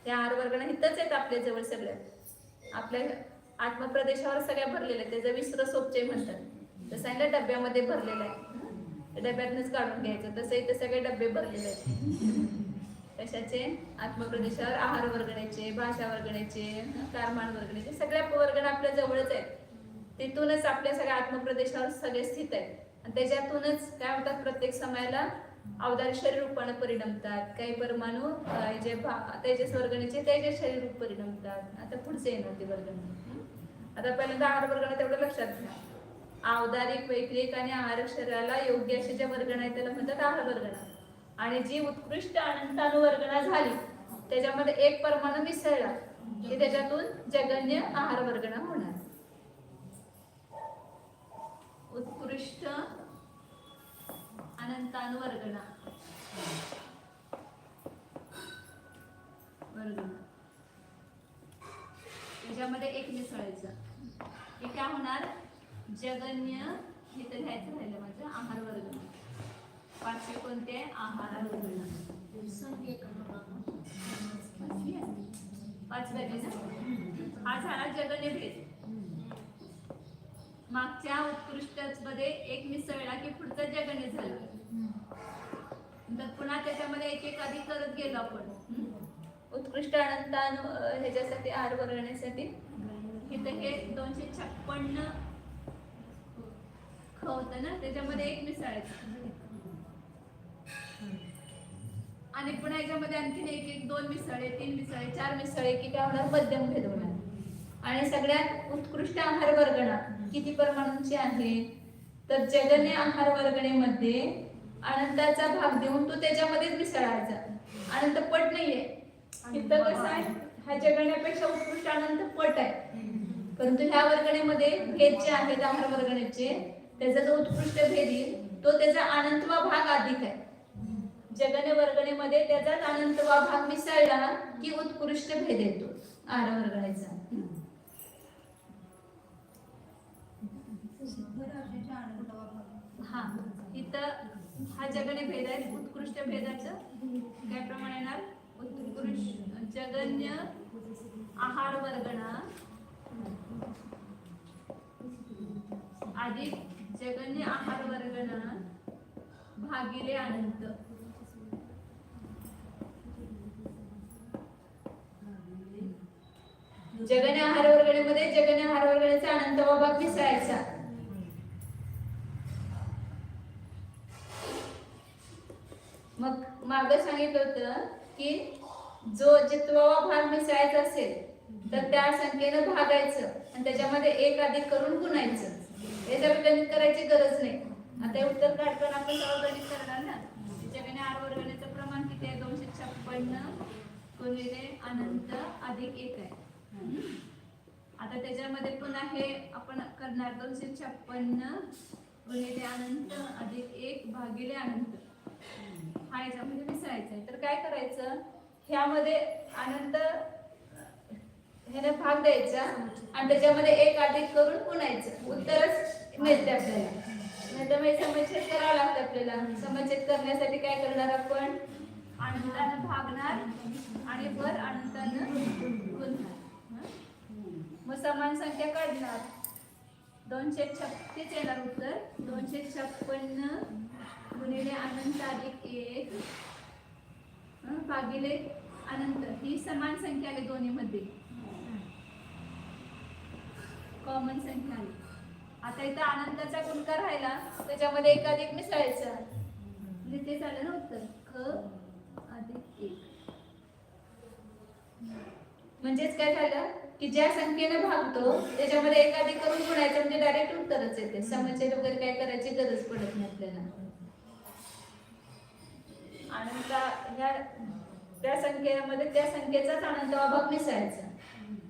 Speaker 1: त्या आहार वर्गणा इथंच आहेत आपल्या जवळ सगळ्या. आपल्या आत्मप्रदेशावर सगळ्या भरलेल्या आहेत. त्याचा विस्रसोपचय म्हणतात. तसं सांगितलं डब्यामध्ये भरलेला आहे, डब्यातनंच काढून घ्यायचं. तसं इथं सगळे डबे भरलेले आहेत. कशाचे, आत्मप्रदेशावर आहार वर्गणीचे, भाषा वर्गणीचे, कारमान वर्गणीचे, सगळ्या वर्गणा आपल्या जवळच आहेत. तिथूनच आपल्या सगळ्या आत्मप्रदेशावर सगळे स्थित आहेत. आणि त्याच्यातूनच काय होतात, प्रत्येक समयाला अवदार शरीर रूपाने परिणमतात. काही परमाणू जे तेजस वर्गणीचे तेजस शरीर रूप परिणमतात. आता पुढचे येणार ते वर्गणी. आता पहिल्यांदा आहार वर्गणा तेवढं लक्षात घ्या. औदारिक, वैक्रिक आणि आहारक शरीराला योग्य अशी ज्या वर्गणा आहेत त्याला म्हणतात आहार वर्गणा. आणि जी उत्कृष्ट अनंतानुवर्गणा झाली त्याच्यामध्ये 1 परमाणू मिसळला की त्याच्यातून जगन्य आहार वर्गणा होणार. उत्कृष्ट अनंतानुवर्गणा वर्गणा. त्याच्यामध्ये एक मिसळायचं. हे काय होणार? जगन्य, हे तर घ्यायचं राहिलं माझं, आहार वर्गणा. पाचवे कोणते? आहार वर्गणा. पाचव्या ना हा झाला जगन्य भेद. मागच्या उत्कृष्ट मध्ये एक मिसळला की पुढचा जगन्य झाला. तर पुन्हा त्याच्यामध्ये एक एक अधिक करत गेलो आपण. उत्कृष्ट अनंत ह्याच्यासाठी आहार वर्गण्यासाठी इथं हे 256 ख होतं ना, त्याच्यामध्ये एक मिसळायचं. आणि पुन्हा याच्यामध्ये आणखीन एक एक 2 मिसळे, 3 मिसळे, 4 मिसळे की काय होणार? मध्यम भेद होणार. आणि सगळ्यात उत्कृष्ट आहार वर्गणा किती परमाणूंची आहे? तर जगन्य आहार वर्गणेमध्ये अनंताचा भाग देऊन तो त्याच्यामध्येच मिसळायचा. अनंत पट नाहीये इथं. कसं आहे? हा जगण्यापेक्षा उत्कृष्ट अनंत पट आहे. परंतु ह्या वर्गणेमध्ये भेद जे आहेत आहार वर्गणेचे, त्याचा जो उत्कृष्ट भेद येईल तो त्याचा अनंतवा भाग अधिक आहे. जगन्य वर्गणेमध्ये त्याचाच अनंतवा भाग मिसळला की उत्कृष्ट भेद येतो आहार वर्गणेचा. हा इथं हा जगन्य भेद आहे. उत्कृष्ट भेदाचं काय प्रमाण येणार? उत्कृष्ट जगन्य आहार वर्गणा अधिक जगन्य आहार वर्गणा भागिले अनंत. जगन्य आहार वर्गणेमध्ये जगन्य आहार वर्गणेचा अनंतवा भाग मिसळायचा. मग मागं सांगितलं होतं की जो जितवा भाग मिसळायचा असेल तर त्या संख्येनं भागायचं आणि त्याच्यामध्ये एक अधिक करून गुणायचं. याच्यावर गणित करायची गरज नाही. आता उत्तर काढताना आपण सर्व गणित करणार ना. जगन्य आहार वर्गणेचं प्रमाण किती आहे? 256 गुणिले अनंत अधिक 1 आहे. आता त्याच्यामध्ये पुन्हा हे आपण करणार 256 गुणिले अनंत अधिक 1 भागिले अनंत. हा याच्यामध्ये मिसळायचं आहे. तर काय करायचं? ह्यामध्ये अनंत ह्याने भाग द्यायचा आणि त्याच्यामध्ये एक अधिक करून गुणायचं. उत्तरच मिळते आपल्याला. नाहीतर मग समच्छेद करावं लागतं आपल्याला. समच्छेद करण्यासाठी काय करणार आपण? अनंतानं भागणार आणि वर अनंतानं गुणणार. मग समान संख्या काढणार. 236 येणार उत्तर. 256 गुणिले अनंत अधिक 1 भागिले अनंत. ही समान संख्या आली दोन्ही मध्ये, कॉमन संख्या आली. आता इथं अनंताचा गुणकार राहिला, त्याच्यामध्ये एक अधिक मिसळायचा म्हणजे ते झालं ना उत्तर. ख अधिक 1 म्हणजेच काय झालं की ज्या संख्येने भागतो त्याच्यामध्ये एक अधिक करून गुणायचं म्हणजे डायरेक्ट उत्तरच येते. समच्छेद वगैरे काय करायची गरज पडत नाही आपल्याला. अनंत त्या संख्येमध्ये त्या संख्येचाच अनंतवा भाग मिसळायचा.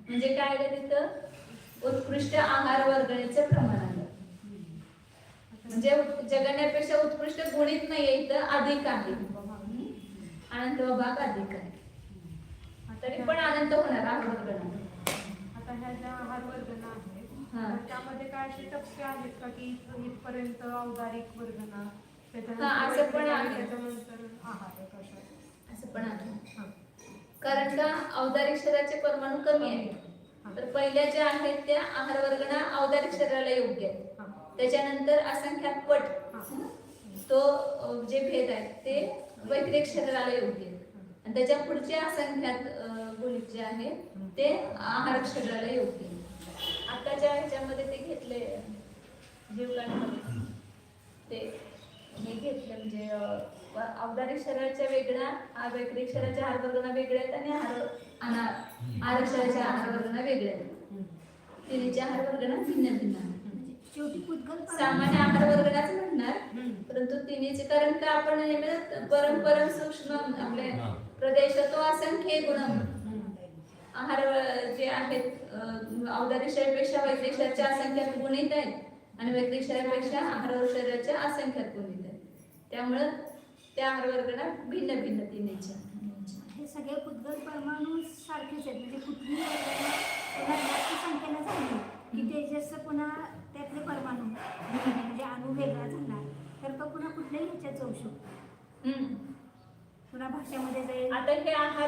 Speaker 1: म्हणजे काय आलं तिथं? उत्कृष्ट आहार वर्गणेचं प्रमाण आलं. म्हणजे जगण्यापेक्षा उत्कृष्ट गुणित नाहीये, इथं अधिक आहे. अनंतवा भाग अधिक आहे. तरी पण अनंत होणार आहार वर्गणा.
Speaker 5: आता ह्या ज्या आहार वर्गणा आहेत त्यामध्ये काय असे टप्पे आहेत का की इथपर्यंत औदारिक वर्गणा,
Speaker 1: असं पण आहे.
Speaker 5: त्याच्यानंतर आहार
Speaker 1: असं पण आहे. कारण का औदारिक शरीराचे परमाणू कमी आहेत. तर पहिल्या ज्या आहेत त्या आहार वर्गणा औदारिक शरीराला योग्य आहेत. त्याच्यानंतर असंख्यात पट तो जे भेद आहेत ते वैक्रिक शरीराला योग्य आहेत. आणि त्याच्या पुढच्या असंख्यात गुणित जे आहे ते आहार शरीराला योग्य आहे. आताच्या ह्याच्यामध्ये ते घेतले जीवकांमध्ये ते हे घेतलं म्हणजे औदारिक शरीराच्या वेगळ्या, वैक्रिक शरीराच्या आहार वर्गणा वेगळ्या आहेत आणि आहार शरीराच्या आहार वर्गणा वेगळ्या आहेत. तिन्हीच्या आहार वर्गणा भिन्न भिन्न आहेत. सामान्य आहार वर्गणाच म्हणणार, परंतु तिन्हीचे कारण का आपण नेहमी परम सूक्ष्म आपले प्रदेश तो असंख्य गुण आहार जे आहेत औदारिक शरीरापेक्षा वैक्रिक शरीराच्या असंख्यात गुणित आहेत आणि वैक्रिक शरीरापेक्षा आहार शरीराच्या असंख्यात गुणित आहेत. त्यामुळं त्या आहार वर्गणा भिन्न भिन्न तिन्हीच्या.
Speaker 3: हे सगळे उद्गल परमाणू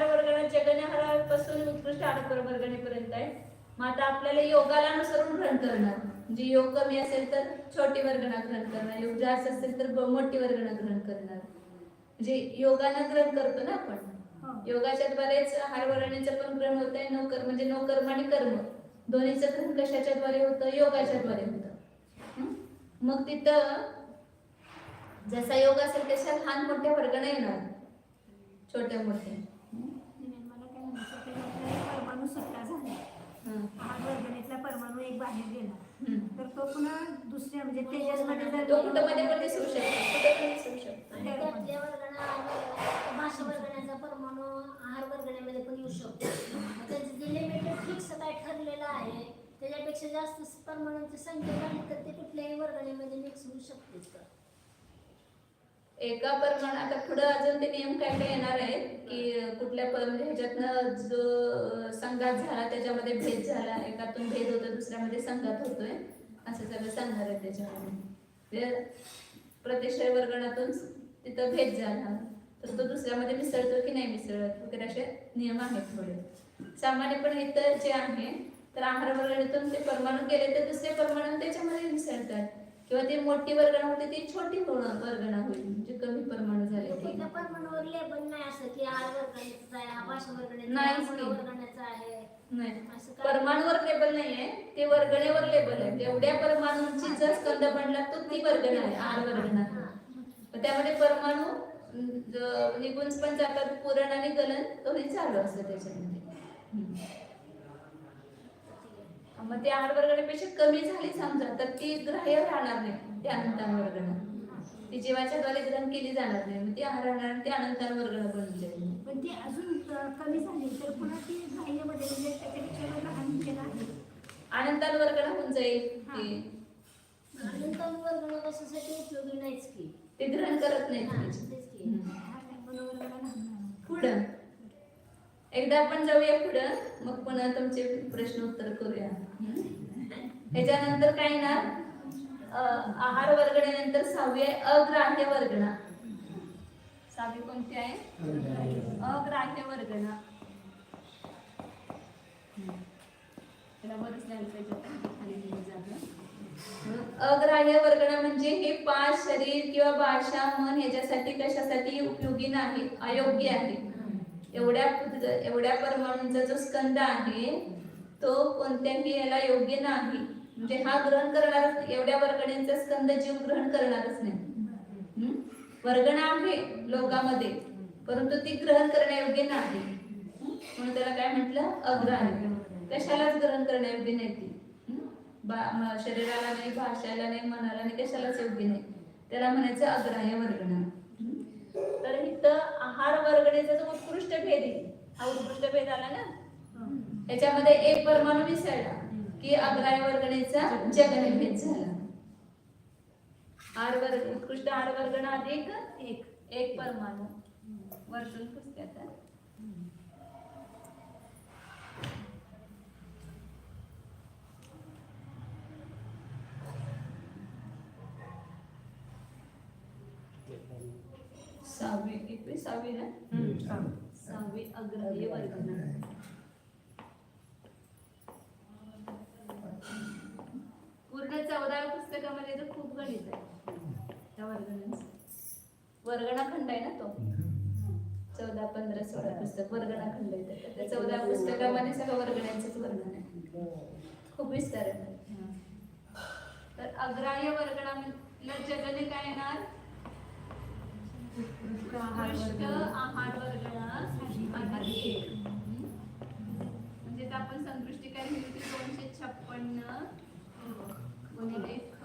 Speaker 1: आहार वर्गणा जगण्याहारापासून उत्कृष्ट आहार वर्गणेपर्यंत आहे. मग आता आपल्याला योगाला अनुसरून ग्रहण करणार. म्हणजे योग कमी असेल तर छोटी वर्गणा ग्रहण करणार, योग जास्त असेल तर मोठी वर्गणा ग्रहण करणार. म्हणजे योगानं ग्रहण करतो ना आपण. योगाच्या द्वारेच आहार वर्गणेचं पण ग्रहण होत आहे. नोकर म्हणजे नोकर्म आणि कर्म दोन्हीचं ग्रहण कशाच्या द्वारे होतं? योगाच्या द्वारे होतं. मग तिथं जसा योग असेल तशा लहान मोठ्या वर्गणा येणार, छोट्या मोठ्या.
Speaker 3: मला काय म्हणायचं ते आपल्याला परमाणू सुट्टा झाला, आहार वर्गणीतला परमाणू एक बाहेर गेला तर तो पुन्हा दुसऱ्या म्हणजे तेजसमध्ये जर
Speaker 1: तो कुठं मध्ये पण दिसू शकतो, कुठं पण दिसू शकतो.
Speaker 6: आणि त्यातल्या वर्गणा भाषा वर्गण्याचा परमाणू आहार वर्गण्यामध्ये पण येऊ शकतो. त्याचं जे लिमिटेड फिक्स काय ठरलेलं आहे त्याच्यापेक्षा जास्त परमाणूंची संख्या झाली तर ते कुठल्याही वर्गणीमध्ये मिक्स होऊ शकतेच का?
Speaker 1: एका परमाणु आता पुढे अजून ते नियम काय काय येणार आहेत की कुठल्या म्हणजे ह्याच्यातनं जो संघात झाला त्याच्यामध्ये भेद झाला, एकातून भेद होतो दुसऱ्यामध्ये संघात होतोय, असं सगळं सांगणार आहे त्याच्यामध्ये. प्रतिश्रय वर्गणातून तिथं भेद झाला तर तो दुसऱ्यामध्ये मिसळतो की नाही मिसळत वगैरे असे नियम आहेत थोडे. सामान्यपणे इतर जे आहे तर आहार वर्गणीतून ते परमाणू गेले तर दुसरे परमाणू त्याच्यामध्ये मिसळतात, किंवा ती मोठी वर्गणा होते ती छोटी वर्गणा होईल, म्हणजे कमी परमाणू झाले ते.
Speaker 6: कुठल्या परमाणूवर लेबल नाही असं की आहार वर्गणीचा आहे, हा भाषा वर्गणीचा
Speaker 1: नाहीच
Speaker 6: आहे,
Speaker 1: की.
Speaker 6: वर्गण्याचा आहे
Speaker 1: नाही,
Speaker 6: असं काय?
Speaker 1: परमाणूवर लेबल नाहीये, ते वर्गणेवर लेबल आहे. जेवढ्या परमाणूंची जर स्कंद बनला तो ती वर्गणा आहे, आहार वर्गणा. मग त्यामध्ये परमाणू निघून पण जातात, पुरण आणि गलन दोन्ही चालू असतं त्याच्यामध्ये. मग ते आहार वर्गणेपेक्षा कमी झाली समजा तर ती ग्राह्य राहणार नाही, ती अनंतान वर्गणा. ती जीवाच्या द्वारे ग्रहण केली जाणार नाही, मग ती आहार राहणार, ती अनंतान वर्गणा बनून जाईल.
Speaker 3: पण ती अजून कमी झाली तर पुन्हा ती ग्राह्यमध्ये म्हणजे त्याच्यापेक्षा लहान केलं आहे
Speaker 1: अनंतान वर्गणा होऊन जाईल ती.
Speaker 6: अनंतान वर्गणा कशासाठी उपयोगी नाहीच की.
Speaker 1: ते ग्रहण करत नाही
Speaker 6: हा,
Speaker 1: त्याची.
Speaker 6: तेच की.
Speaker 1: पुढं एकदा आपण जाऊया पुढं, मग पुन्हा तुमचे प्रश्न उत्तर करूया. ह्याच्यानंतर काय ना आहार वर्गणेनंतर 6वी आहे अग्राह्य वर्गणा. 6वी कोणती आहे? अग्राह्य वर्गणा. त्याला बरंच लिहायला पाहिजे होतं, खाली लिहिलं जातं. अग्राह्य वर्गणा म्हणजे हे 5 शरीर किंवा भाषा मन ह्याच्यासाठी कशासाठी उपयोगी नाही, अयोग्य आहे. एवढ्या परमाणूंचा जो स्कंद आहे तो कोणत्याही याला योग्य नाही. म्हणजे हा ग्रहण करणारच, एवढ्या वर्गणींचा स्कंद जीव ग्रहण करणारच नाही. वर्गणा आहे लोकांमध्ये परंतु ती ग्रहण करण्यायोग्य नाही, म्हणून त्याला काय म्हटलं? अग्राह्य. कशालाच ग्रहण करण्यायोग्य नाही ती. शरीराला नाही, भाषाला नाही, मनाला नाही, कशालाच योग्य नाही, त्याला म्हणायचं अग्राह्य वर्गणा. तर इथं आहार वर्गणेचा जो उत्कृष्ट भेद आहे, हा उत्कृष्ट भेद आला ना, याच्यामध्ये एक परमाणू मिसळला की अग्राह्य वर्गणेचा जगने भेद झाला. उत्कृष्ट आहार वर्गणा अधिक एक परमाणू वर्तून पुस्तकात. सहावी ना, 6वी अग्राह्य वर्गणा. पूर्ण 14 पुस्तकामध्ये तर खूप गणित आहे त्या वर्गणांचं. वर्गणा खंड आहे ना तो, 14, 15, 16 पुस्तक वर्गणा खंड आहे. त्या 14 पुस्तकामध्ये सगळं वर्गणांचंच वर्णन आहे, खूप विस्तार आहे. तर अग्राह्य वर्गणा म्हणजे जगने काय येणार? उत्कृष्ट आहार वर्गणा अधिक एक. म्हणजे आपण संतुष्टी काय लिहिली होती? 256 गुणिले ख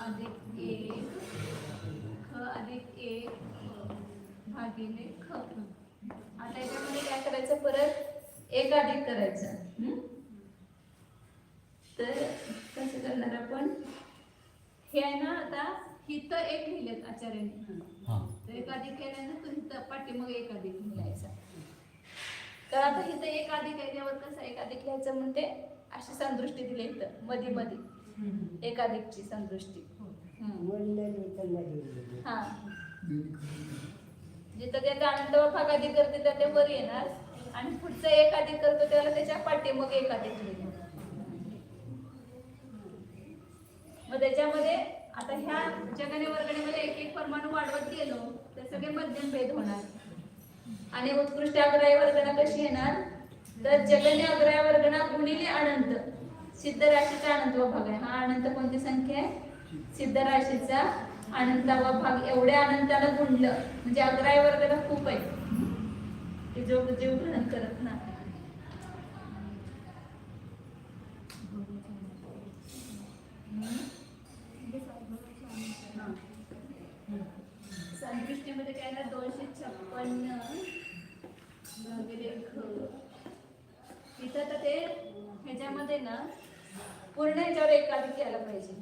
Speaker 1: अधिक 1 ख अधिक 1 भागिले ख. आता याच्यामध्ये काय करायचं? परत 1 अधिक करायचं. तर कसं करणार आपण? हे आहे ना, आता हिथं 1 लिहिलेत आचार्याने, तर 1 अधिक केल्यानंतर हिथं पाठी मग 1 अधिक लिहायचा. तर आता हिथं 1 अधिक आहे, त्यावर कसं 1 अधिक लिहायचं म्हणते अशी संदृष्टी दिली इथं मध्ये मध्ये 1 अधिकची संदृष्टी. हा, जिथं त्याचा अनंत भाग अधिक करते तर ते वर येणार, आणि पुढचं एक अधिक करतो त्याला त्याच्या पाठी मग एक अधिक लिहिलं. मग त्याच्यामध्ये आता ह्या जगणे वर्गणीमध्ये एक एक परमाणू वाढवत गेलो तर सगळे मध्यम भेद होणार आणि उत्कृष्ट अग्राह्य वर्गणा कशी येणार तर जगणे अग्राह्य वर्गणा गुणिले अनंत सिद्ध राशीचा अनंतवा भाग आहे. हा अनंत कोणती संख्या आहे सिद्ध राशीचा अनंतावा भाग. एवढ्या अनंताला गुणलं म्हणजे अग्राह्य वर्गणा खूप आहे ते जो जीव ग्रहण करत ना. संदृष्टीमध्ये काय ना 256 भागिले घ. इथं तर ते ह्याच्यामध्ये ना पूर्ण ह्याच्यावर एकाधिक यायला पाहिजे.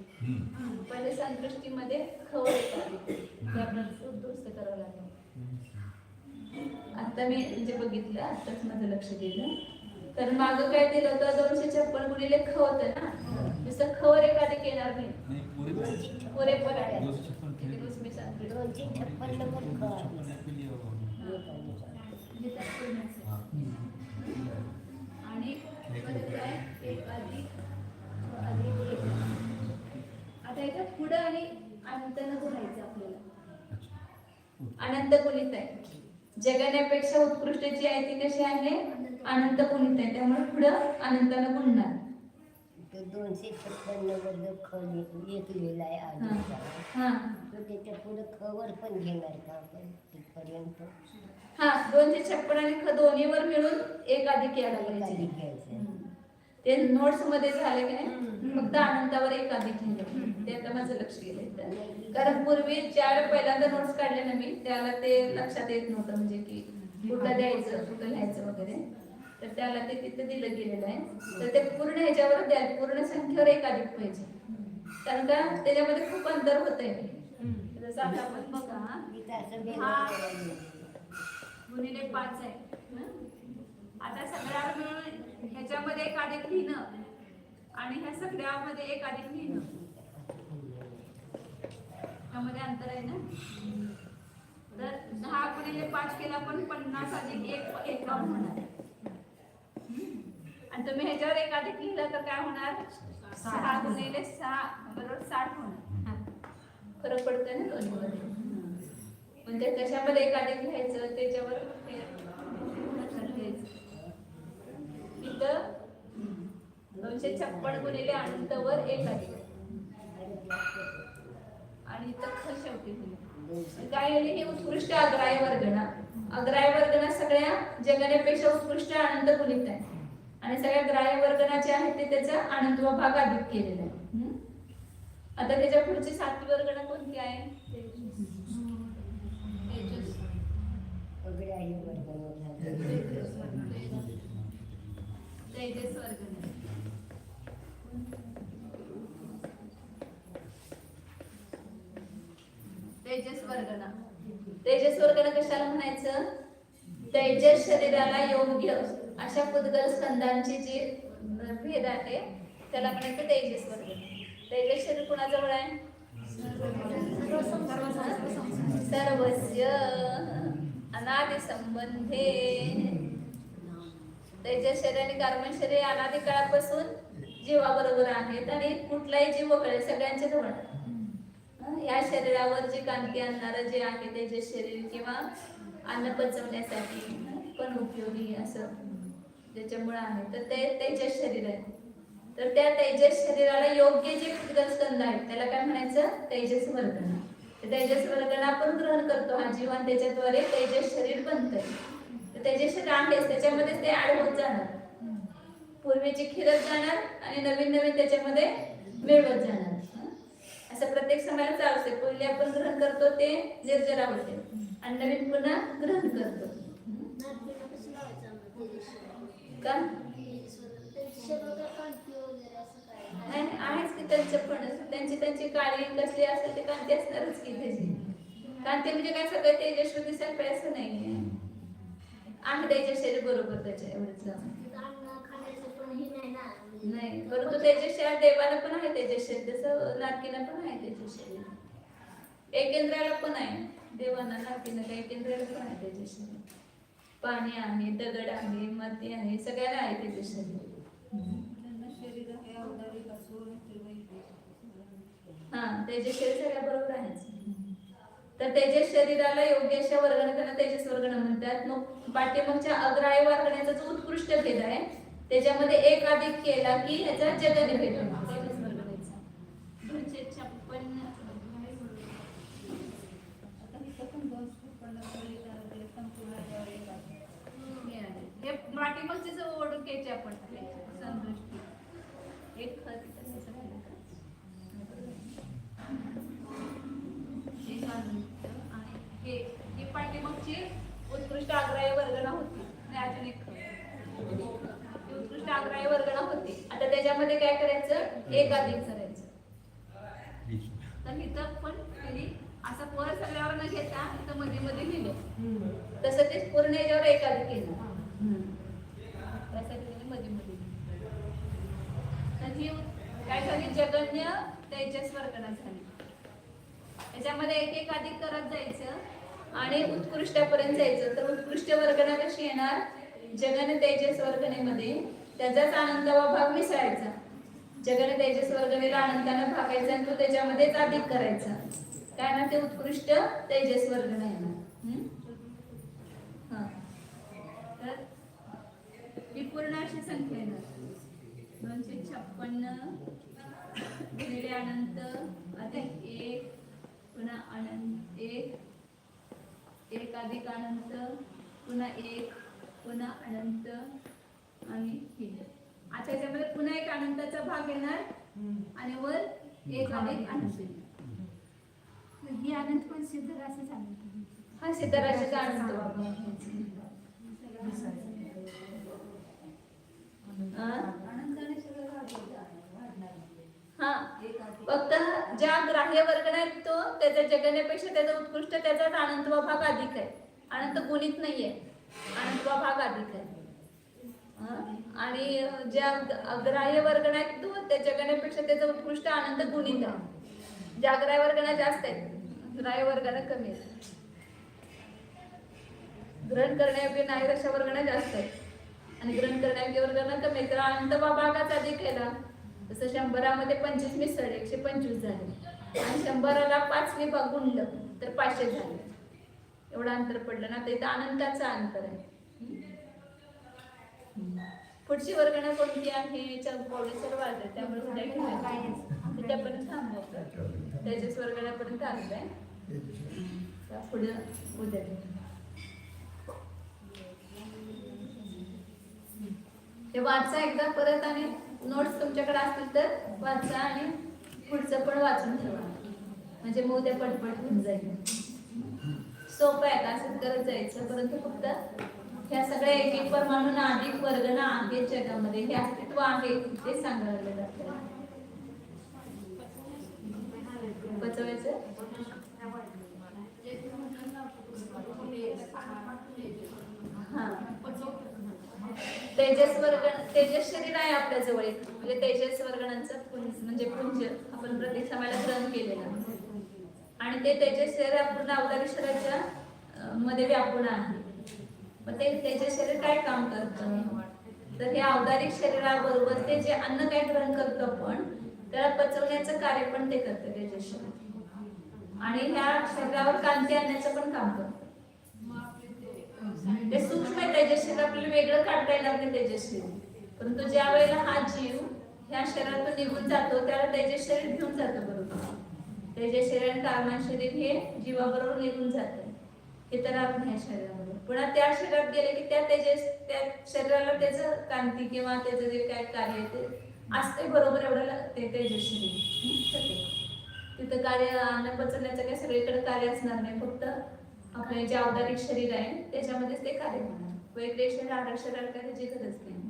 Speaker 1: पहिले संदृष्टीमध्ये ख एकाधिक ते आपल्याला दुरुस्त करावं लागेल. आता मी म्हणजे बघितलं आताच माझं लक्ष गेलं तर मागं काय दिलं होतं 256 गुणिले ख होतं ना नुसतं ख वर एकाधिक येणार नाही
Speaker 4: नाही पुरे
Speaker 1: पुरे पण आहे.
Speaker 4: 256
Speaker 1: किती दिवस मी सांगते
Speaker 2: 256 नंबर ख आहे.
Speaker 1: म्हणजे त्यात पूर्ण असेल. आणि मध्ये काय एक अधिक एक. आता याच्यात पुढं आणि अनंतानं गुणायचं आपल्याला. अनंत गुणित आहे जगण्यापेक्षा उत्कृष्ट जी आहे ती कशी आहे अनंत गुणित आहे त्यामुळे पुढं अनंतानं गुणणार.
Speaker 2: तो 256 वर ख एक लिहिला आहे आधीचा.
Speaker 1: हा
Speaker 2: तर त्याच्या पुढे ख वर पण घेणार का आपण तिथपर्यंत
Speaker 1: हा 256 आणि ख दोन्हीवर मिळून एक अधिक यायला
Speaker 2: एक
Speaker 1: पाहिजे.
Speaker 2: अधिक घ्यायचं.
Speaker 1: ते नोट्स मध्ये झाले की नाही फक्त अनंतावर एक अधिक लिहिलं ते आता माझं लक्ष गेलं. कारण पूर्वी ज्या पहिल्यांदा नोट्स काढले ना मी त्याला ते लक्षात येत नव्हतं म्हणजे की कुठं द्यायचं कुठं लिहायचं वगैरे तर त्याला ते तिथे दिलं गेलेलं आहे. तर ते पूर्ण ह्याच्यावर द्याल पूर्ण संख्येवर एक अधिक पाहिजे कारण का त्याच्यामध्ये खूप अंतर होत आहे. जसं आता आपण बघा
Speaker 2: इथं असं
Speaker 1: हा
Speaker 2: वेगळं
Speaker 1: गुणिले 5 आहे. आता सगळ्यावर मिळून ह्याच्यामध्ये एक अधिक लिहिणं आणि ह्या सगळ्यामध्ये एक अधिक लिहिणं त्यामध्ये अंतर आहे ना. तर 10 गुणिले 5 केला पण 50 अधिक 1 51 होणार. आणि तुम्ही ह्याच्यावर एक अधिक लिहिलं तर काय होणार 6 गुणिले 6 बरोबर 60 होणार. फरक पडतोय ना दोन्हीमध्ये. म्हणजे कशामध्ये एक अधिक लिहायचं त्याच्यावर इथं 256 गुणिले अनंतवर एक अधिक आणि इथं ख शेवटी दिलं. काय आली ही उत्कृष्ट अग्राह्य वर्गणा. अग्राह्य वर्गणा सगळ्या जगण्यापेक्षा उत्कृष्ट अनंत गुणित आहे आणि सगळ्या ग्राह्य वर्गणा जे आहे ते त्याचा अनंतवा भाग अधिक केलेला आहे. आता त्याच्या पुढची 7वी वर्गणा कोणती आहे
Speaker 2: अग्राह्य वर्गणा.
Speaker 1: तेजस वर्गणा. तेजस वर्गणा. तेजस वर्गणा कशाला म्हणायचं तेजस शरीराला योग्य अशा पुद्गल स्कंदांची जी भेद आहे त्याला म्हणायचं तेजस वर्गणा. तेजस शरीर कुणाजवळ आहे सर्वस्य अनादि संबंधे. तेजस शरीर आणि कार्बन शरीर अनादि काळापासून जीवाबरोबर आहेत आणि कुठलाही जीव वगैरे सगळ्यांचे धोरण. या शरीरावर जी कांती आणणारं जे आहे तेजस शरीर किंवा अन्न पचवण्यासाठी पण उपयोगी असं ज्याच्यामुळे आहे तर ते तेजस शरीर आहे. तर त्या तेजस शरीराला योग्य जे स्कंद आहेत त्याला काय म्हणायचं तेजस वर्गणा. तेजस वर्गणा आपण ग्रहण करतो हा जीव आणि त्याच्याद्वारे तेजस शरीर बनतंय. तेजस शरीर आहेच त्याच्यामध्ये ते ऍड होत जाणार. पूर्वीची खिरत जाणार आणि नवीन नवीन त्याच्यामध्ये मिळवत जाणार. असं प्रत्येक समाला चालू असते. पहिले आपण ग्रहण करतो ते निर्जरा होते आणि नवीन पुन्हा ग्रहण करतो. का नाही आहेच की त्यांचं पण त्यांची काळी कसली असेल ते कांती असणारच की त्याची. कांती म्हणजे काय सगळं तेजस्वी दिसायला पाहिजे असं नाहीये. आहे तेजस शरीर बरोबर त्याच्या एवढंच नाही. परंतु तेजस शरीर देवाला पण आहे तेजस शरीर तसं नारकीला पण आहे तेजस शरीर. एकेंद्राला पण आहे देवांना नारकीला काही एकेंद्राला पण आहे तेजस शरीर. पाणी आहे, दगड आहे, माती आहे, सगळ्याला आहे त्याचे शरीर. हा तेजस शरीर सगळ्या बरोबर आहेच. तर तेजस शरीराला योग्य अशा वर्गण त्यांना तेजस वर्गण म्हणतात. मग पाठीमागच्या अग्राह्य वर्गणाचा जो उत्कृष्ट भेद आहे त्याच्यामध्ये एक अधिक केला की ह्याचा जगन भेद होतो तेजस वर्गणाचा. 256 हे पाठीमागचे जो ओढून घ्यायचे आपण संदृष्टी एक खत करायचं राहिलं का? हे संदृष्ट आणि ही पाठीमागची उत्कृष्ट अग्राह्य वर्गणा होती आणि अजून एक खत उत्कृष्ट अग्राह्य वर्गणा होती. आता त्याच्यामध्ये काय करायचं एक अधिक करायचं. तर इथं पण त्यांनी असं वर सगळ्यावर न घेता इथं मध्ये मध्ये लिहिलं तसं ते पूर्ण याच्यावर एक अधिक केलं. त्यासाठी मध्ये मध्ये तर ही काय झाली जगन्य तेजस वर्गणा झाली. त्याच्यामध्ये एक एक अधिक करत जायचं आणि उत्कृष्टापर्यंत जायचं. तर उत्कृष्ट वर्गणा कशी येणार जगन तेजस वर्गणेमध्ये त्याचाच अनंतवा भाग मिसळायचा. जगन तेजस वर्गणेला अनंतानं भागायचा आणि तो त्याच्यामध्येच अधिक करायचा. काय ना ते उत्कृष्ट तेजस वर्गणा येणार. तर विपूर्ण अशी संख्या येणार 256 गुणिले अनंत अधिक 1 पुन्हा अनंत 1 1 अधिक अनंत पुन्हा 1 पुन्हा अनंत आणि हे. आता याच्यामध्ये पुन्हा एक अनंताचा भाग येणार आणि वर एक अधिक अनंत.
Speaker 3: ही अनंत पण सिद्ध राशी झाली.
Speaker 1: हा सिद्धराशीचा अनंत भाग. हा फक्त ज्या ग्राह्य वर्गण आहेत तो त्याच्या जगण्यापेक्षा त्याचा उत्कृष्ट त्याचाच अनंतवा भाग अधिक आहे. अनंत गुणित नाहीये अनंतवा भाग अधिक आहे. आणि ज्या अग्राह्य वर्गण आहेत तो त्या जगण्यापेक्षा त्याचा उत्कृष्ट अनंत गुणित आहे. ज्या अग्राह्य वर्गणा जास्त आहेत ग्राह्य वर्गणा कमी आहेत. ग्रहण करण्यायोग्य नाही अशा वर्गणा जास्त आहेत आणि ग्रहण करण्यायोग्य वर्गणा कमी आहेत. तर अनंतवा भागाचा अधिक केला तसं 100 25 मिसळले 125 झाले आणि 100ला 5 विभाग गुणलं तर 500 झाले. एवढं अंतर पडलं ना. तर इथं अनंताचं अंतर आहे. पुढची वर्गणा कोणती आहे चौपावली सर्व आले त्यामुळे उद्या ठेवायचं उद्यापर्यंत थांबवतात. त्याच्याच वर्गणापर्यंत आलंय पुढे उद्या. हे वाचा एकदा परत आणि नोट्स तुमच्याकडे असतील तर वाचा आणि पुढचं पण वाचून ठेवा म्हणजे मग उद्या पटपट होऊन जाईल. सोपं आहे असंच करत जायचं. परंतु फक्त ह्या सगळ्या एक एक परमाणूंना अधिक वर्गणा आहेत जगामध्ये हे अस्तित्व आहे ते सांगायला जातं. पचवायचं हा तेजस वर्गण तेजस शरीर आहे आपल्या जवळ एक म्हणजे तेजस वर्गणांचं म्हणजे पुंज आपण प्रत्येक समाला ग्रहण केलेलं आणि ते तेजस शरीर पूर्ण अवतारी शरीराच्या मध्ये व्यापून आहे. मग ते तेजस शरीर काय काम करतं तर हे अवतारिक शरीराबरोबर ते जे अन्न काय ग्रहण करतो आपण त्याला पचवण्याचं कार्य पण ते करतं तेजस शरीर आणि ह्या शरीरावर कांती आणण्याचं पण काम करतं. ते सूक्ष्म आहे तेजस शरीर आपल्याला वेगळं काढता येणार नाही तेजस शरीर. परंतु ज्या वेळेला हा जीव ह्या शरीरातून निघून जातो त्याला तेजस शरीर घेऊन जातं. बरोबर तेजस शरीर आणि कार्बन शरीर हे जीवाबरोबर निघून जातं. हे तर आपण ह्या शरीरामध्ये पुन्हा त्या शरीरात गेले की त्या शरीराला त्याचं कांती किंवा त्याचं जे काय कार्य आहे ते असते बरोबर एवढं ते तेजस शरीर. तिथं कार्य अन्न पचवण्याचं काही सगळीकडे कार्य असणार नाही. फक्त आपले जे अवतारिक शरीर आहे त्याच्यामध्येच ते कार्य होणार. वैग्रिक शरीर आहार शरीराला काय त्याची गरज नाही.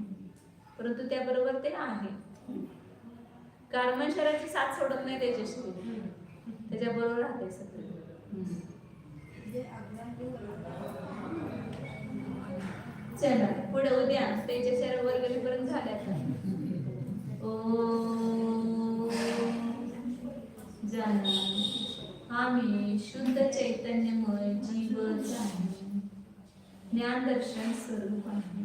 Speaker 1: परंतु त्याबरोबर ते आहे. कार्बन शरीराची साथ सोडत नाही तेजस शरीर त्याच्याबरोबर राहते सगळं. चला पुढे उद्या तेजस शरीर वर्गणीपर्यंत झाल्या. जाना आम्ही शुद्ध चैतन्यमय जीवच आहे. ज्ञान दर्शन स्वरूप आहे.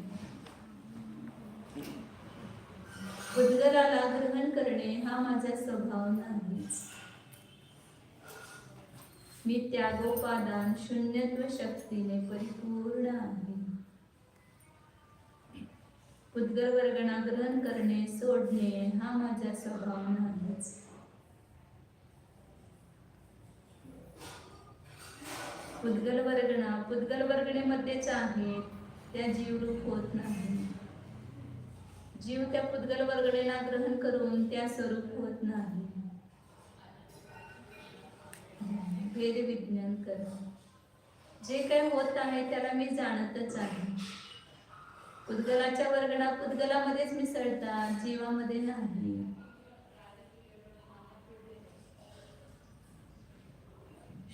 Speaker 1: उद्गलाला ग्रहण करणे हा माझा स्वभाव नाहीच. मी त्यागोपादान शून्यत्व शक्तीने परिपूर्ण आहे. उद्गल वर्गणा ग्रहण करणे सोडणे हा माझा स्वभाव नाहीच. पुद्गल वर्गणेमध्येच आहेत, त्या जीवरूप होत नाही. जीव त्या पुद्गल वर्गणेला ग्रहण करून त्या स्वरूप होत नाही. भेद विज्ञान कर. जे काही होत आहे त्याला मी जाणतच आहे. पुद्गलाच्या वर्गणा पुद्गलामध्येच मिसळतात, जीवामध्ये नाही.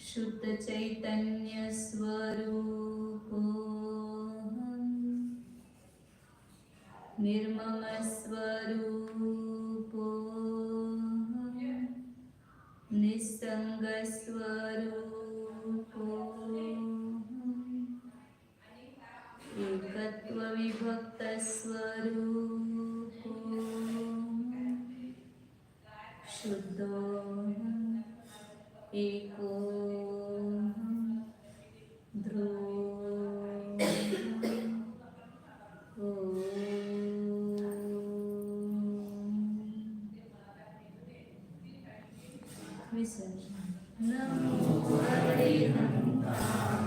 Speaker 1: शुद्ध चैतन्य स्वरूप निर्मम स्वरूप निसंग स्वरूप एकत्व विभक्त स्वरूप शुद्ध एको ध्रुव विसर्जन. नमो हरे हंता